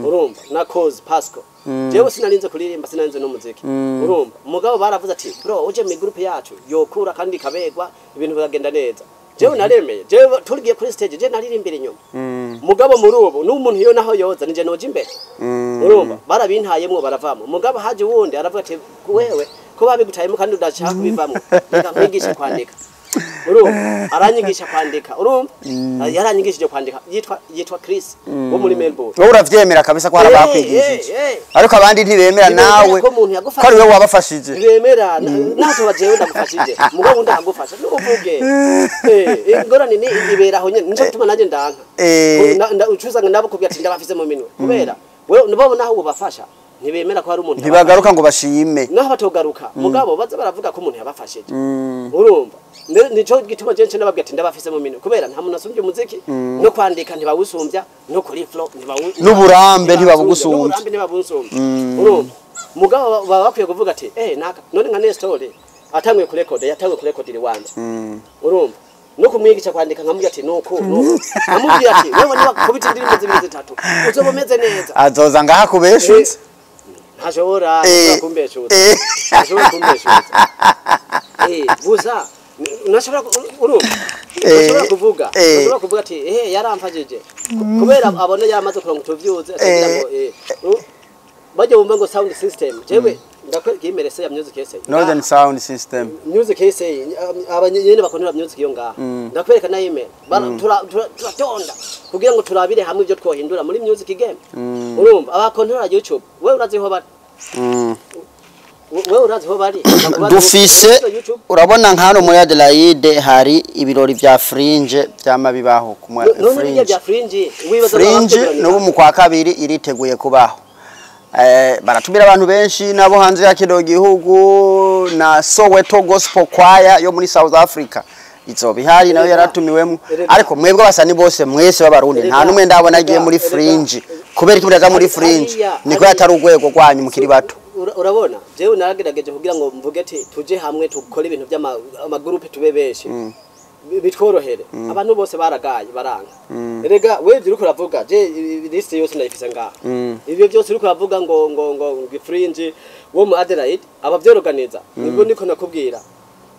Speaker 2: urumva na Cause Pasco jewe sinarinze kuririmba sinarinze no muziki urumva mugabo baravuze ati bro uje mu group yacu yokura kandi kabegwa ibintu biragenda neza jewe naremeye jewe turigiye kuri stage je naririmbira inyuma mugabo muri ubu n'umuntu yo naho yoza nije noje imbere urumva barabintayemwo baravamo mugabo haje wundi aravuga ati wewe ko babigutayemo kandi udashaka kubivamo reka nkwigisha kwandika urumva aranyigisha kwandika urumva yaranyigishije kwandika yitwa Chris wo muri Melbourne
Speaker 1: wowe uravyemera kabisa ko harabakwigishije ariko abandi ntibemera nawe ko ari wewe wabafashije
Speaker 2: bemera nato bajewe ndagufashije mugabo ndagufasha nuvuge ingorane ni iberaho nyene nico gituma naje ndanka ucuzanga nabo kubya ati ndabafise mu minwe kubera wewe nabo naho ubafasha ntibemera ko hari umuntu
Speaker 1: ntibagaruka ngo bashime
Speaker 2: naho batogaruka mugabo baza baravuga ko umuntu yabafashije urumva nico gituma jenche nababwiye ati ndabafise mu minwe kubera nta muntu asumbye umuziki no kwandika ntibawusumbya no kuri flow
Speaker 1: n'uburambe ntibabugusumbya
Speaker 2: n'uburambe ntibabusumbya urumva mugabo baba bakwiye kuvuga ati naka none nka Nestor atangwe ku record yatangwe ku record riwanje urumva no kumwigisha kwandika nkamubwira ati nuko nkamubwira ati wewe niba kubita indirimbo zibiri zitatu uzobomeze neza
Speaker 1: azoza ngaha kubeshutse
Speaker 2: ntashobora kumbeshutse ntashobora kumbeshutse buza nashobora kuvuga ati yaramfajije kubera abone yaramaze kuronka utuvyuze atagira ngo baje bumva ngo sound system jewe ndakwereka imerese ya music essay
Speaker 1: Northern Sound System
Speaker 2: music essay abanyene bakonera music yo ngaha ndakwereka na email turatonda kugira ngo turabire hamwe ibyo twohindura muri music game urumva abakonera YouTube wewe uraziho bari wewe uraziho bari
Speaker 1: dufise urabona nkano muri Adelaide hari ibirori vya Fringe byamabibaho kumwa Fringe no mu kwa kabiri iriteguye kubaho baratumira abantu benshi nabo hanze ya kino gihugu na Soweto Gospel Choir yo muri South Africa izobihari nayo yaratumiwemo ariko mwebwe basani bose mwese b'abarundi nta numwe ndabona agiye muri Fringe kubera kimuraza muri Fringe niko yatari urwego rwanyu mukiri bato
Speaker 2: urabona jewe naragerageje kugira ngo mvuge ati tuje hamwe tukore ibintu by'amagroupe tubebeshe bitworohere abantu bose baragaye baranga erega wewe uri kuravuga je list yose ndayifise ngaha ibyo byose uri kuravuga ngo Fringe wo mu Adelaide abavyorganiza nibwo niko nakubwira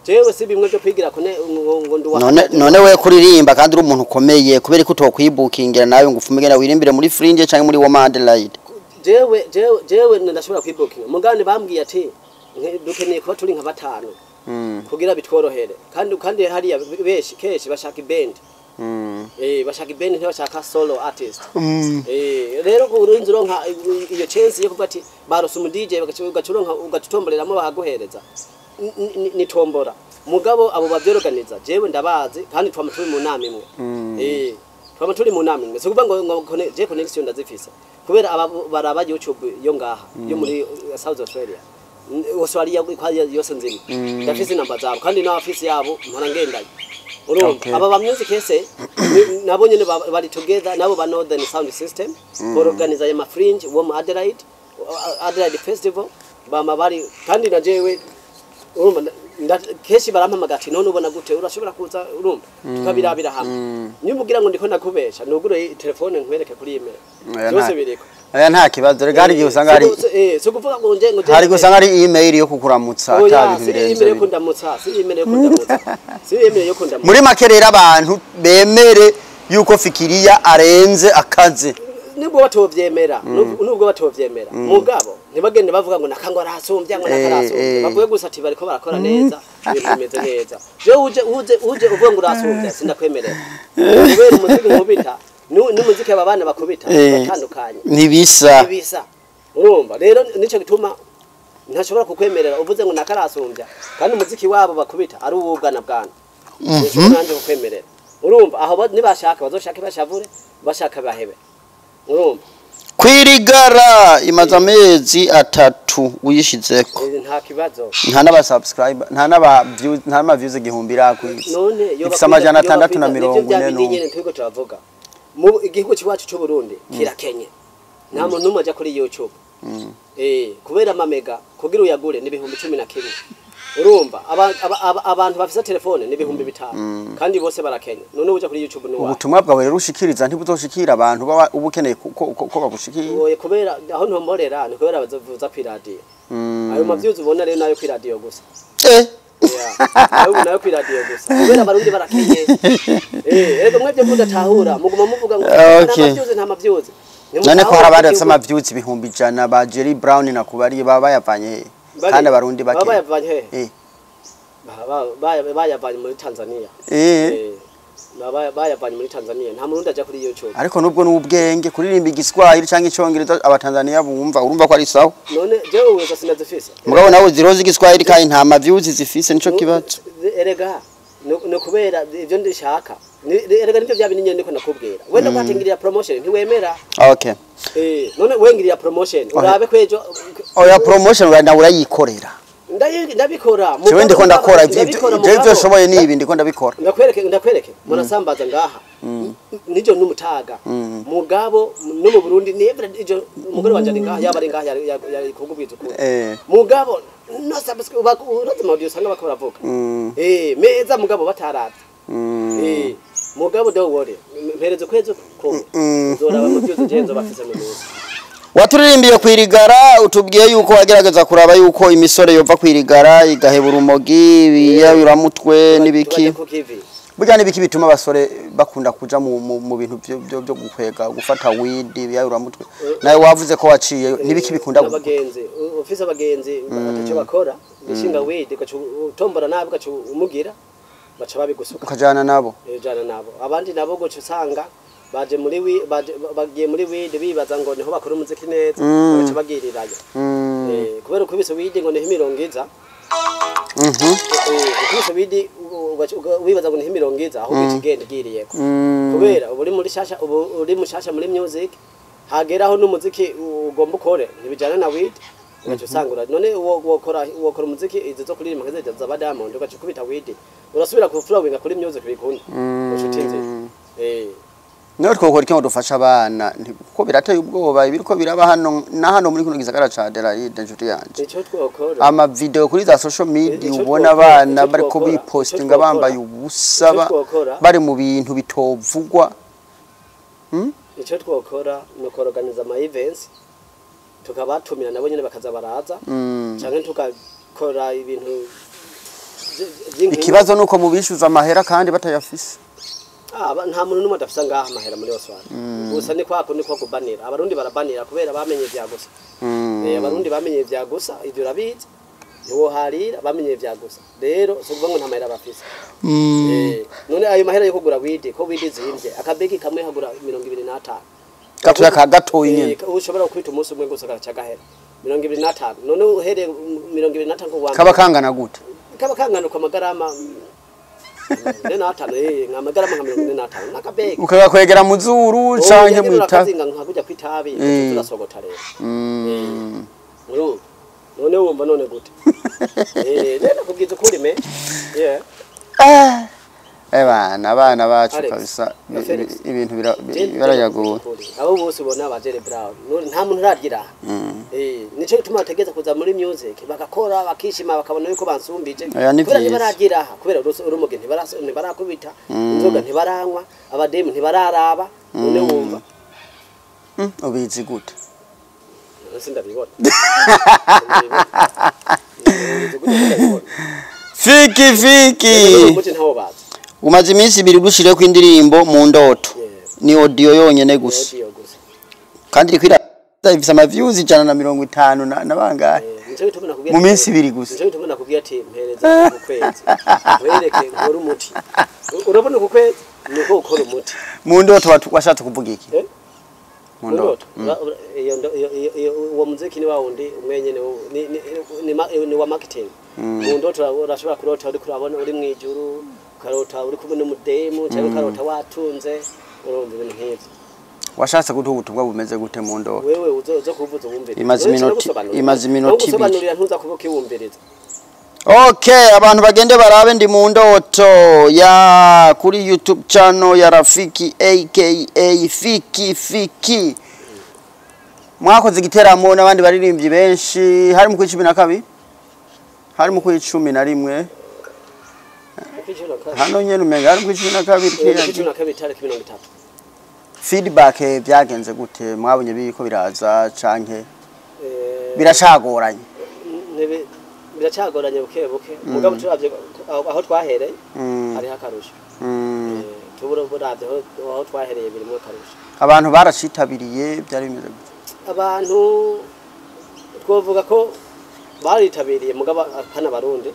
Speaker 2: jewe si bimwe byo kwigira ngo nduwa
Speaker 1: none we kuririmba kandi uri umuntu ukomeye kubera ko utokwibukingira nawe ngo ufumigena wirimbire muri Fringe cyangwa muri wo mu Adelaide
Speaker 2: jewe ndashobora kwibukinga mugane bambwiye ati dukeneye kuba turi nka batanu kugira bitworohere kandi hariya beshi keshi bashaka band bashaka band ntibashaka solo artist rero kurinzi ronka iyo chance yo kuvuga ati barose umu DJ bagacuronka ugatutomboreramo bahaguhereza ni tombora mugabo abo bavyorganiza jewe ndabazi kandi twamaturi mu nama imwe twamaturi mu nama imwe so kuvuga ngo je connection ndazifisa kubera baraba YouTube yo ngaha yo muri South Australia Australia yose nzima ndafise namba zabo kandi na office yabo mpora ngendaye urumva aba ba music ese nabo nyene bari together nabo ba Northern Sound System organize ya Fringe wo mu Adelaide Festival bama bari kandi na jewe urumva keshi barampamagara ati none ubona gute urashobora kuza urumva tukabirabira hamwe nimugira ngo ndiko nakubesha nugure telefone nkwereke kuri email byose biriko
Speaker 1: aya nta kibazo regari gihe usanga ari
Speaker 2: so kuvuga ngo nje
Speaker 1: hari gusanga ari email yo kukuramutsa
Speaker 2: atabi birenze email yo kundamutsa si email yo kundamutsa si email yo kundamutsa
Speaker 1: muri makerera abantu bemere yuko Fikiriya arenze akaze
Speaker 2: nibwo batovyemera nubwo batovyemera mugabo ntibagende bavuga ngo nakango arasumbya ngo nakarasumbya bavuye gusa ati bariko barakora neza ibintu bimeze neza je uje uvuga ngo urasumbya sindakwemerera kubera umuziki nkubita n'umuziki abana bakubita batandukanye
Speaker 1: nibisa
Speaker 2: urumva rero nico gituma ntashobora kukwemerera uvuze ngo nakarasumbya kandi umuziki wabo bakubita ari ubugana bwana nanje kukwemerera urumva aho nibashaka bazoshaka bashavure bashaka bahebe urumva
Speaker 1: kwirigara imaze amezi 3 tu uyishizeko
Speaker 2: nta kibazo
Speaker 1: nta n'aba subscriber nta n'aba views nta n'ama views igihumbi irakwisi
Speaker 2: none
Speaker 1: ifise amajana 640
Speaker 2: nyene twiko turavuga mu igihugu cyacu cyo Burundi kirakenye nta muntu numwe aja kuri YouTube kubera amamega kugira uyagure ni 11 urumva abantu bafise telefone ni 5,000 kandi bose barakenya none uja kuri YouTube ni wa
Speaker 1: ubutumwa bwawe rero ushikiriza ntibuzoshikira abantu baba ubukeneye ko bagushikira
Speaker 2: oye kubera aho ntomborera ni kubera bazovuza ku radio ayo mavyuzi ubona rero nayo ku radio gusa ayo nayo ku radio gusa kubera abarundi barakenye rego mwebye mudatahura muguma muvuga ngo namavyuzi nta mavyuzi
Speaker 1: none ko harabandi amavyuzi 100 ba Jerry Brown na kubari baba yavanye kandi abarundi bake
Speaker 2: baba yavanye bayavanye muri Tanzania bayavanye muri Tanzania nta murundi aja kuri YouTube
Speaker 1: ariko nubwo n'ubwenge kuririmba igiswahili canke icongereza abatanzania bumva urumva ko ari sawa
Speaker 2: none jewe weza sinazifise
Speaker 1: mugabo nawe zirozi igiswahili kandi nta ma views zifise nico kibazo
Speaker 2: erega no kubera ivyo ndishaka erega nivyo bya binyenye niko nakubwira wenda kwatingirira promotion ntiwemera
Speaker 1: okay
Speaker 2: none wengirira promotion urabe kwejo
Speaker 1: oya promotion urayikorera
Speaker 2: ndabikora
Speaker 1: jewe ndiko ndakora ivyo shoboye nibi ndiko ndabikora
Speaker 2: ndakwereke murasambaza ngaha nijo numutaga mugabo no mu Burundi nevra ijo umugore wanje ari ngaha yaba ari ngaha yari kugubwiza ukuri mugabo no sabasike urazima audio sanga bakora vuga meza mugabo bataraza mugabo do wore mpereze kwezo ko uzoraba mu byose genzo bafise mu nzu
Speaker 1: waturirimbiye kwirigara utubwiye yuko wagerageza kuraba yuko imisore yova kwirigara igahebura umogi biyabiramutwe nibiki burya nibiki bituma abasore bakunda kuja mu bintu byo gukwega gufata weed biyabiramutwe nawe wavuze ko waciye nibiki bikunda
Speaker 2: abagenzi ufise abagenzi batacho bakora bishinga weed utombora nabi gacu umugira baca babigusuka
Speaker 1: ukajana nabo
Speaker 2: jana nabo abandi nabo gocu usanga baje muri bagiye muri weed bibaza ngo niho bakora umuziki neza baca bagirirayo kubera uko biso weed ngo niho imirongiza kuko weed wibaza ngo niho imirongiza aho bikigenda giriyeko kubera uri muri shasha uri mushasha muri music hageraho n'umuziki ugomba ukore ntibijana na weed ugaca usangura none wokora umuziki izo zo kuririmba nk'izajya za Diamond ugaca kubita weed urasubira ku flowing kuri music bikunda ushutinze
Speaker 1: no twokora iki ngo dufasha abana kuko birateye ubwoba ibiriko biraba hano na hano muri kuno gisagara ca Adelaide njuti yanje
Speaker 2: ico twokora
Speaker 1: ama video kuri za social media ubona abana bariko bipostinga bambaye ubusaba bari mu bintu bitovugwa
Speaker 2: ico twokora no organize ama events tukabatumira nabo nyene bakaza baraza canke tukakora ibintu
Speaker 1: ikibazo nuko mubishuza amahera kandi batayafise
Speaker 2: nta muntu numwe adafisa ngaha amahera muri Oswald gusa ni kwako niko kubanira abarundi barabanira kubera bamenye vya gusa abarundi bamenye vya gusa ivyo rabizi niwo harira bamenye vya gusa rero sokuvuga ngo nta mahera bafise none ayo mahera yo kugura weed ko weed zimvye akabeki kamwe hagura 25
Speaker 1: gatuya ka gatoyi nyene
Speaker 2: ushobora kwita umunsi umwe gusa gahera 25 none uhere 25 ko wamba
Speaker 1: kaba kangana gute
Speaker 2: kaba kangana kwa magarama ngamagarama 25 nakabeki
Speaker 1: ukakwegera mu zuru canke mu itabi
Speaker 2: nkakuja kwitabi turasogota rero none wumva none gute rero kubwiza ukuri me
Speaker 1: abana bacu kabisa ibintu birayaguye
Speaker 2: abo bose ubona abajere Brown nta muntu uragira nico gituma bategeza kuza muri music bagakora bakishima bakabona yuko bansumbije kubera ntibaragira kubera urumoge ntibarakubita inzoga ntibaranywa abademu ntibararaba none wumva
Speaker 1: ubizi gute
Speaker 2: sindabibona
Speaker 1: fiki umaze iminsi 2 dushire ku indirimbo mu ndoto ni audio yonyene gusa kandi rikwira ifise ama views 150 na bangahe mu minsi 2 gusa
Speaker 2: nico gituma nakubwiye ati mpereza ku kwezi wereke ngora umuti urabona ku kwezi niko ukora umuti
Speaker 1: mu ndoto washatse kuvuga iki
Speaker 2: mu ndoto uwo muziki ni wawundi umwenyene ni wa marketing mu ndoto urashobora kurota uri kurabona uri mwijuru karota uri kumwe n'umudemu cyangwa karota watunze urumva ibintu nk'ivyo
Speaker 1: washatse guha ubutumwa bumeze gute mu ndoto
Speaker 2: wewe uzoza kuvuza uwumviriza
Speaker 1: imaze iminota
Speaker 2: ibiri ntuza kuvuga iwumviriza.
Speaker 1: Okay, abantu bagende barabe ndi mu ndoto ya kuri YouTube channel ya Rafiki aka Fiki. Mwakoze igiteramo n'abandi baririmbyi benshi hari mu 12 hari mu 11 hano nyene umenga hari mu 12 feedback byagenze gute mwabonye biko biraza canke biracagoranye
Speaker 2: biracagoranye buke mugabo turavye aho twahereye hari hakarusha tuburavye aho twahereye biri mu karusha
Speaker 1: abantu baracitabiriye byari bimeze gute
Speaker 2: abantu twovuga ko baritabiriye mugabo kana barundi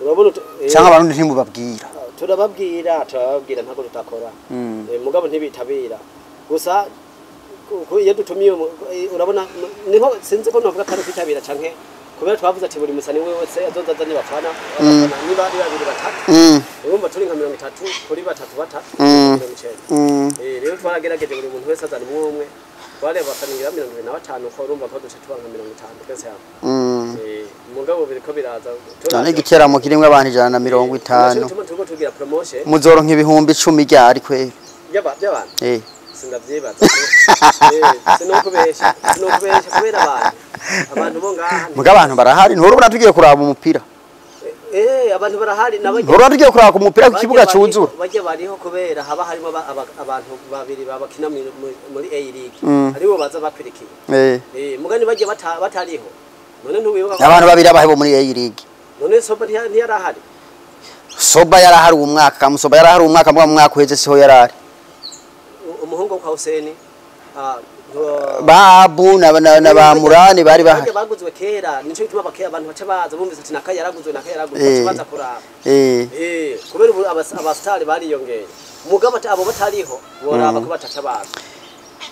Speaker 2: urabona
Speaker 1: cyangwa abarundi ntimubabwira
Speaker 2: turababwira ntago tutakora mugabo ntibitabira gusa iyo dutumiye urabona niho sinzi ko novuga kandi kwitabira canke kubera twavuze ati buri musani wese azozazanye bafana niba ari babiri batatu urumva turi nka 30 kuri batatu rero twaragerageje buri muntu wese azana umwe bareba basaningira 25 ko urumva ko duce tubanka 50 twese hamwe mugabo biriko biraza
Speaker 1: cyane igiteramo kirimwe abantu 150
Speaker 2: tuko tugira promotion
Speaker 1: muzoro nk'ibihumbi 10 ryari kwe
Speaker 2: by'abantu sindavyibaza sinokubesha kubera abantu bo ngaha
Speaker 1: mugabo abantu barahari nturubona tugiye kuraba umupira
Speaker 2: abantu barahari nabajye
Speaker 1: nturubona tugiye kuraba ku mupira ku kibuga cyuzura
Speaker 2: bajye bariho kubera haba harimo abantu babiri babakina muri A League aribo baza bakwirikiye mugani bajye batariho none ntubibuka
Speaker 1: abantu babiri abahebo muri A League
Speaker 2: none Soba ntiyarahari
Speaker 1: Soba yarahari umwaka kamusoba yarahari umwaka mu mwaka uheze siho yarari
Speaker 2: umuhungu kwa Hussein
Speaker 1: babu na ba Murani bari bahari
Speaker 2: baguzwe kera nico bituma bakera abantu baca baza bumvise ati nakayaraguzwe baza kuraba kubera ubu abastari bariyongeye mugabo abo batariho boraba ko bataca baza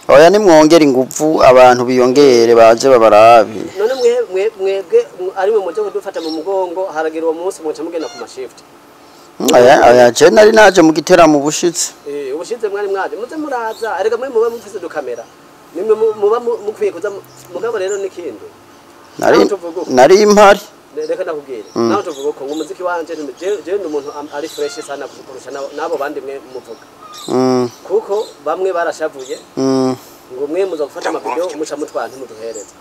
Speaker 1: oya ni mwongera ingufu abantu biyongere baje babarabi
Speaker 2: none mwebwe ari mwe muje kudufata mu mugongo haragira uwo munsi mwaca mugenda ku mashift
Speaker 1: aya je nari naje mu gitera mu bushitsi
Speaker 2: ubushitse mwari mwaje muze muraza arega mwe muba mufise dukamera nimwe muba mukwiye kuza mugabo rero nikindi
Speaker 1: nari impari
Speaker 2: reka ndakubwira naho tuvuga ko umuziki wanje je ndi umuntu ari fresh sana kurusha nabo bandi mwe muvuga kuko bamwe barashavuye ngo mwe muza gufata amavideo muca mutwanta muduhereza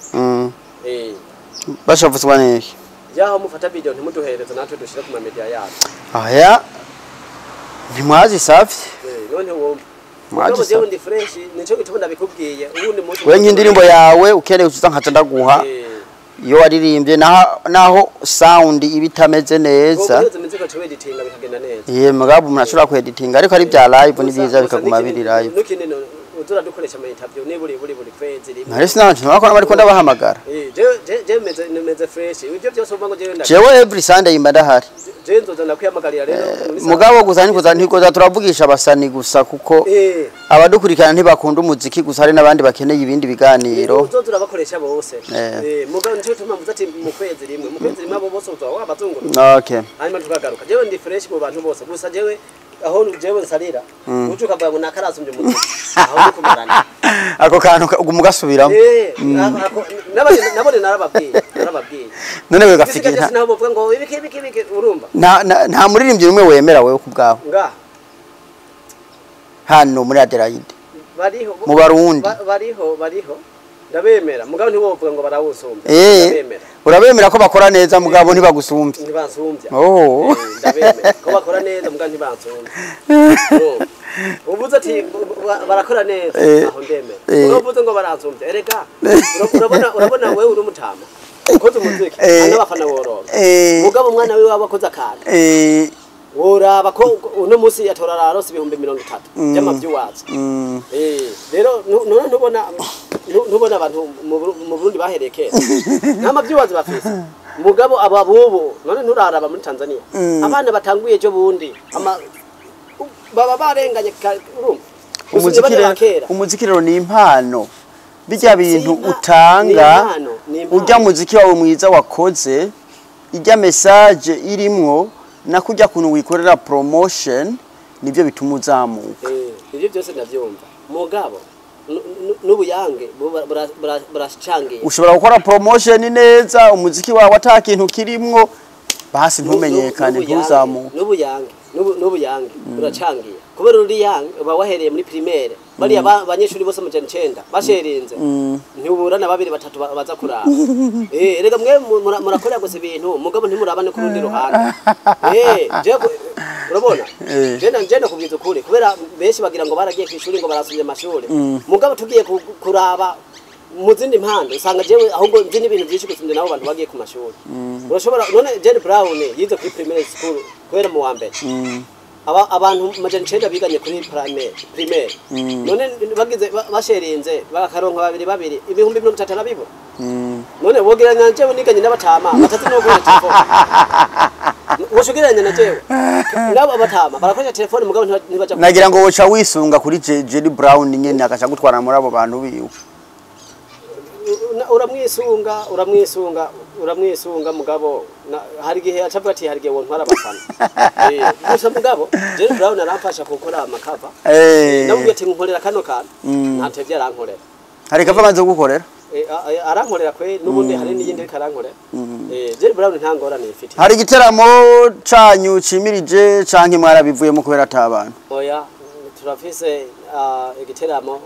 Speaker 1: bashavuzwa niki
Speaker 2: yaho mufata video ntimuduhereza natwe dushira ku media yacu
Speaker 1: aya ntimwazi savye
Speaker 2: none wumva mwaje je ndi fresh nico gitubona bikubwiye ubundi mutu
Speaker 1: wenye indirimbo yawe ukereye uza nkaca ndaguha iyo waririmbye naho sound ibitameze neza mugabo murashobora ku editing ariko ari bya live nibiza bikaguma biri live
Speaker 2: uzura dukoresha ama interview buri kwezi rimwe
Speaker 1: hari sinanje nakona bari ko ndabahamagara
Speaker 2: je meze fresh ibyo byose uvuga ngo je ndaka
Speaker 1: jewe every Sunday imba ndahari
Speaker 2: je nzoza nakwiyamagarira rero
Speaker 1: mugabo gusa ntikoza turavugisha abasani gusa kuko abadukurikirana ntibakunda umuziki gusa hari nabandi bakeneye ibindi biganiro
Speaker 2: uzoza urabakoresha bose mugabo nico tuma muzati mu kwezi rimwe abo bose uzoba wabazungura
Speaker 1: okay
Speaker 2: hanyuma tukagaruka jewe ndi fresh mu bantu bose gusa jewe aho jewe nsalira ucuka bwa nakarasumbye umuziki aho kumarana
Speaker 1: ako kantu umugasubiramo
Speaker 2: nabone narababwiye
Speaker 1: none we gafikira
Speaker 2: nta bavuga ngo ibiki urumva
Speaker 1: nta muririmbyi umwe wemera wewe kubgaho
Speaker 2: nga
Speaker 1: hano muri Adelaide
Speaker 2: bariho
Speaker 1: mu Barundi
Speaker 2: bariho ndabemera mugabo ntibovuga ngo barawusumbya
Speaker 1: ndabemera urabemera ko bakora neza mugabo ntibagusumbye
Speaker 2: ntibasumbya
Speaker 1: ndabemera
Speaker 2: ko bakora neza mugabo ntibasumbya ubuze ati barakora neza aho ndemera ubuze ngo baransumbya erega urabona wewe uri umutama ukoze umuziki n'abafana woroga mugabo umwana we wabakoze akana woraba ko uno musi yatora rarose 30 by'amavyuwaza rero none ntubona abantu mu Burundi bahereye kera n'amavyuwaza bafise mugabo ababubu none nturaraba muri Tanzania abana batanguye cyo bundi baba barenganye urumva
Speaker 1: umuziki rero ni impano bijya bintu utanga ujya muziki wawe mwiza wakoze ijya message irimwo nakujya kuntu wikorera promotion nibyo bituma uzamuka
Speaker 2: ibyo byose ndavyumva mugabo n'ubuyange burashangiye
Speaker 1: ushobora gukora promotion neza umuziki wawe atakintu kirimwo basi ntumenyekane ntuzamuke
Speaker 2: n'ubuyange buracangiye kubera uri yang bawahereye muri primaire bari abanyeshuri bose amajana 9 basherinze ntiburana babiri batatu baza kuraba rega mwe murakorera gose ibintu mugabo ntimurabane ku rundi ruhande je urabona je nakubwiza ukuri kubera benshi bagira ngo baragiye kwishuri ngo barasubye amashuri mugabo tugiye kuraba mu zindi mpande usanga jewe ahubwo nzi n'ibintu byinshi gusumbye nabo bantu bagiye ku mashuri urashobora none Jenny Brown yize kuri primary school kubera mu wa mbere abantu majana 9 biganye kuri primaire none bagize basherinze bakaronka babiri ibihumbi 30 nabibo none wogeranya njewe niganye n'abatama batatu no gura telefone woshugiranye na jewe nabo batama barakoresha telefone mugabo ntibaja
Speaker 1: nagira ngo woca wisunga kuri Jenny Brown nyene akaca gutwara muri abo bantu biwe uramwisunga mugabo hari gihe acavuga ati hari gihe wontwara abafana gusa mugabo Jenny Brown aramfasha gukora amakava namubwiye ati nkorera kano kantu ntantevye arankorera hari kava maze gukorera
Speaker 2: arankorera kwe nubundi hari n'iyindi karankorera Jenny Brown ntangorane ifite
Speaker 1: hari igiteramo canyu cimirije canke mwarabivuyemo kubera atabantu
Speaker 2: oya turafise igiteramo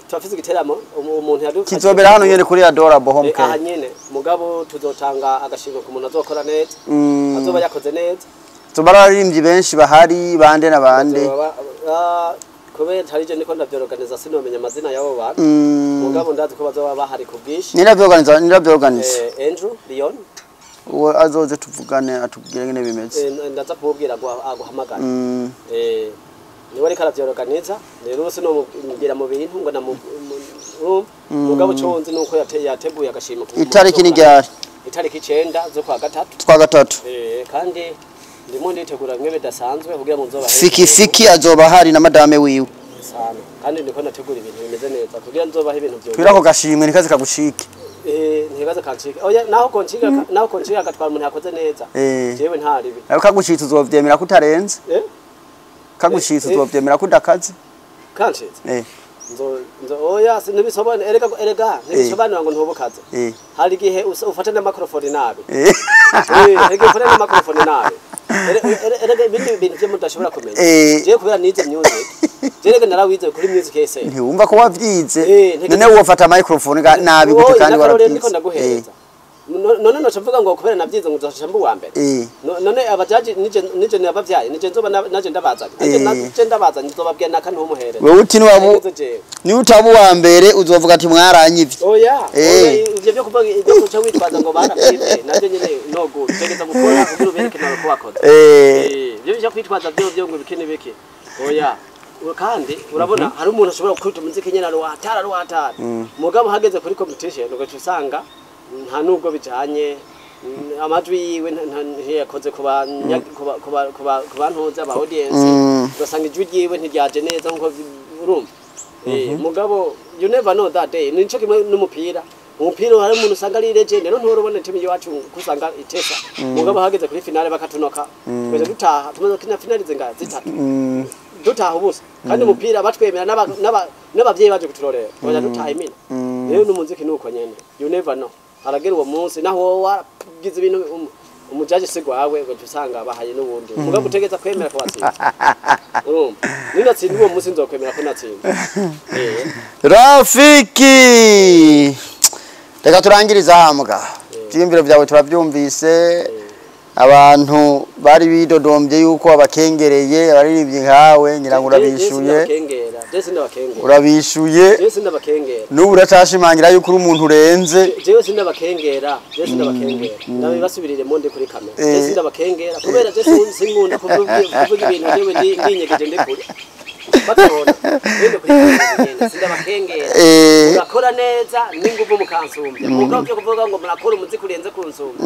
Speaker 2: turafise igiteramo umuntu yadufashe
Speaker 1: kizobera hano nyene kuri Adorable Home Care
Speaker 2: aha nyene mugabo tuzotanga agashimwe ku muntu azokora neza azoba yakoze neza
Speaker 1: tubararimbyi benshi bahari bande na bande
Speaker 2: kubera hari je niko ndavyorganiza sinomenya amazina yabo bantu mugabo ndazi ko bazoba bahari ku bwishi
Speaker 1: niravyorganiza
Speaker 2: Andrew Leon
Speaker 1: uwo azoze tuvugane atubwire ngene bimeze
Speaker 2: ndaza kububwira aguhamagara niwe ariko aravyorganiza rero sinomugira mu bintu ngo mugabo conzi nuko yateguye agashima
Speaker 1: itariki ni ryari
Speaker 2: itariki 9 zo kwa
Speaker 1: gatatu
Speaker 2: kandi ndimo nditegura mwe bidasanzwe kugira mu nzoba
Speaker 1: fiki azoba hari na madame wiwe
Speaker 2: sana kandi ndiko nategura ibintu bimeze neza kugira nzoba ibintu byo
Speaker 1: twirako gashimwe nikaze kagushike
Speaker 2: ntibaza kanshika oya naho konshika agatwara umuntu yakoze neza jewe ntaribi
Speaker 1: ariko kagushitse uzovyemera kutarenze kagushitse uzovyemera kudakaze
Speaker 2: kanshitse nzo oya sinibisobane erega nibisobanura ngo ntubukaze hari gihe ufata na microphone nabi hari gihe ufata na microphone nabi erega ibintu byo mudashobora kumenya je kubera nize music jerega narawize kuri music ese
Speaker 1: ntiwumva ko wavyize none wofata microphone nabi gute kandi
Speaker 2: warabyize none no chavuga ngo kubera navyize ngo uzashamba uwa mbere none abajaji nije nabavyaye nije nzoba naje ndabaza naje ndabaza nzobabwiye nakantu umuhere
Speaker 1: wewe uti ni utabu wa mbere uzovuga ati mwaranyivye
Speaker 2: oya ivyo byo kuvuga ibyo kuca witwaza ngo barafite naje nyene no good tegeza gukora kugira ubereke nawe ko wakoze ibyo byo kwitwaza byo ngo bikene beke oya kandi urabona hari umuntu ashobora kwita umuziki nyene ruhatara mugabo hageze kuri competition ugaca usanga nta nubwo bijanye amajwi yiwe ntiyakoze ku bantuza aba audience ugasanga ijwi ryiwe ntiryaje neza nkuko urumva mugabo you never know that day nico kimwe n'umupira umupira hari umuntu usanga ari legend rero nturubone team yacu kusanga itesa mugabo hageze kuri finale bakatunoka twese dutaha tumaze kina finalize nga zitatu dutaha ubusa kandi umupira batwemera n'abavyeyi baje kuturorera oya dutaha imina rero n'umuziki nuko nyene you never know aragera uwo munsi naho wagize ibintu umujaje sigwawe ngo tusanga bahaye n'ubundi mugabo utegeza kwemera ko watsinda ninatsinda uwo munsi nzokwemera ko natsinda
Speaker 1: Rafiki reka turangiriza hamga byimviro byawe turabyumvise abantu bari bidodombye yuko abakengereye abaririmbye nkawe nyirango urabishuye n'ubu uracashimangira yuko uri umuntu urenze
Speaker 2: jewe sindabakengera ndabibasubirire monde kuri kamera jewe sindabakengera kubera jewe sinkunda kuvuga ibintu jewe ndinyegeje ndekure bakabona bende kuri sindabakengera urakora neza n'inguvu mukansumbya mugabo cyo kuvuga ngo murakora umuziki urenze kunsumbya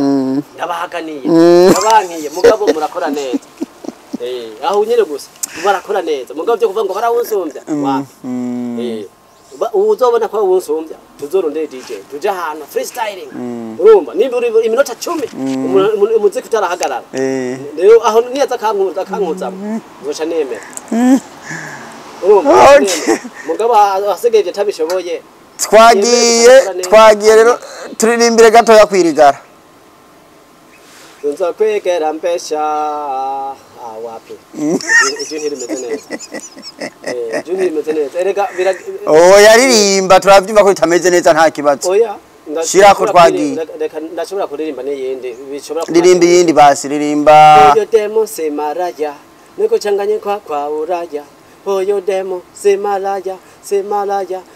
Speaker 2: ndabahaganiye ndabankiye mugabo murakora neza aho nyene gusa barakora neza mugabo cyo kuvuga ngo barawunsumbya uzobona ko wunsumbya tuzorondeye DJ tuja hano freestyling urumva nimba iminota 10 umuziki utarahagarara rero aho niyaza kankuza nzoca nemera mugabo asigaye tabishoboye
Speaker 1: twagiye rero turirimbire gato ya kwirigara
Speaker 2: nza kwegera mpesha wapi ijinhiri rimeze neza erega
Speaker 1: yaririmba turavyumva ko bitameze neza nta kibazo
Speaker 2: oya
Speaker 1: shirako twagiye
Speaker 2: ndashobora kuririmba n'iyindi bishobora
Speaker 1: ririmba iyindi basi ririmba
Speaker 2: Oyo demo semaraya niko changanye kwa uraya Oyo demo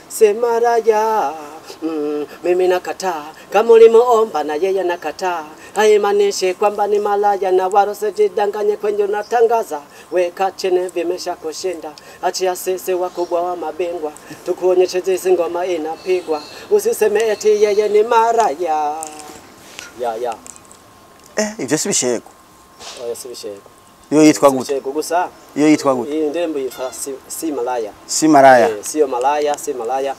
Speaker 2: semaraya mimi nakataa kama ulimuomba na yeye nakataa haimaanishi kwamba ni malaya na waro sijidanganye kwenye unatangaza weka chene vimesha kushinda achia sisi wakubwa wa mabingwa tukuonyeshe jinsi ngoma inapigwa usiseme eti yeye ni maraya ya
Speaker 1: ivyo si bishego
Speaker 2: oya si bishego
Speaker 1: iyo yitwa gute
Speaker 2: gusa
Speaker 1: iyo yitwa gute
Speaker 2: iyi ndembo yitwa si
Speaker 1: malaya
Speaker 2: siyo malaya si malaya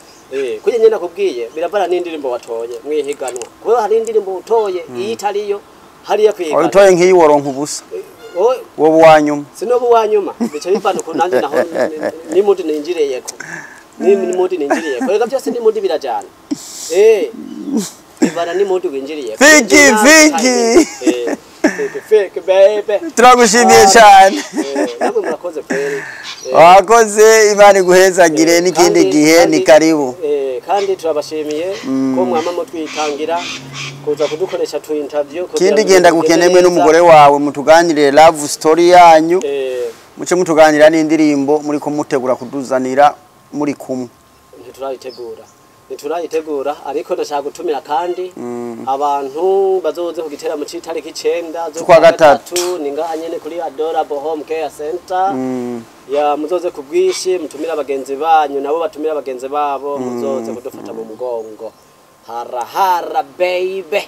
Speaker 2: kuje nyina kubwiye birabara n'indirimbo watoye mwihiganwa kuko hari indirimbo utoye italiyo hari ya kwihiganwa
Speaker 1: utoye nkiyi woronka ubusa wowe wanyuma
Speaker 2: sinobu wanyuma bice bivana ku nanjye naho ni mudi ninjireyeko ni mudi ninjireyeko rega byose ni mudi birajana bivana ni mudi winjireyeko fiki baby
Speaker 1: turagushimiye cyane
Speaker 2: nabwo murakoze kweri
Speaker 1: wakoze Imana iguhezagire n'ikindi gihe ni karibu
Speaker 2: kandi turabashimiye ko mwama mutwitangira kuza kudukoresha tu interview
Speaker 1: kindi genda gukenemwe n'umugore wawe mutuganirire love story yanyu muce mutuganira n'indirimbo muri ko mutegura kuduzanira muri kumwe
Speaker 2: ntiturayitegura ariko ndashaka gutumira kandi abantu bazoze ku giteramo cy'itariki 9 zo kwa gatatu ninga nyene kuri Adorable Home Care Center ya muzoze kubwishi mutumira abagenzi banyu nabo batumira abagenzi babo muzoze kudufata mu mugongo hara baby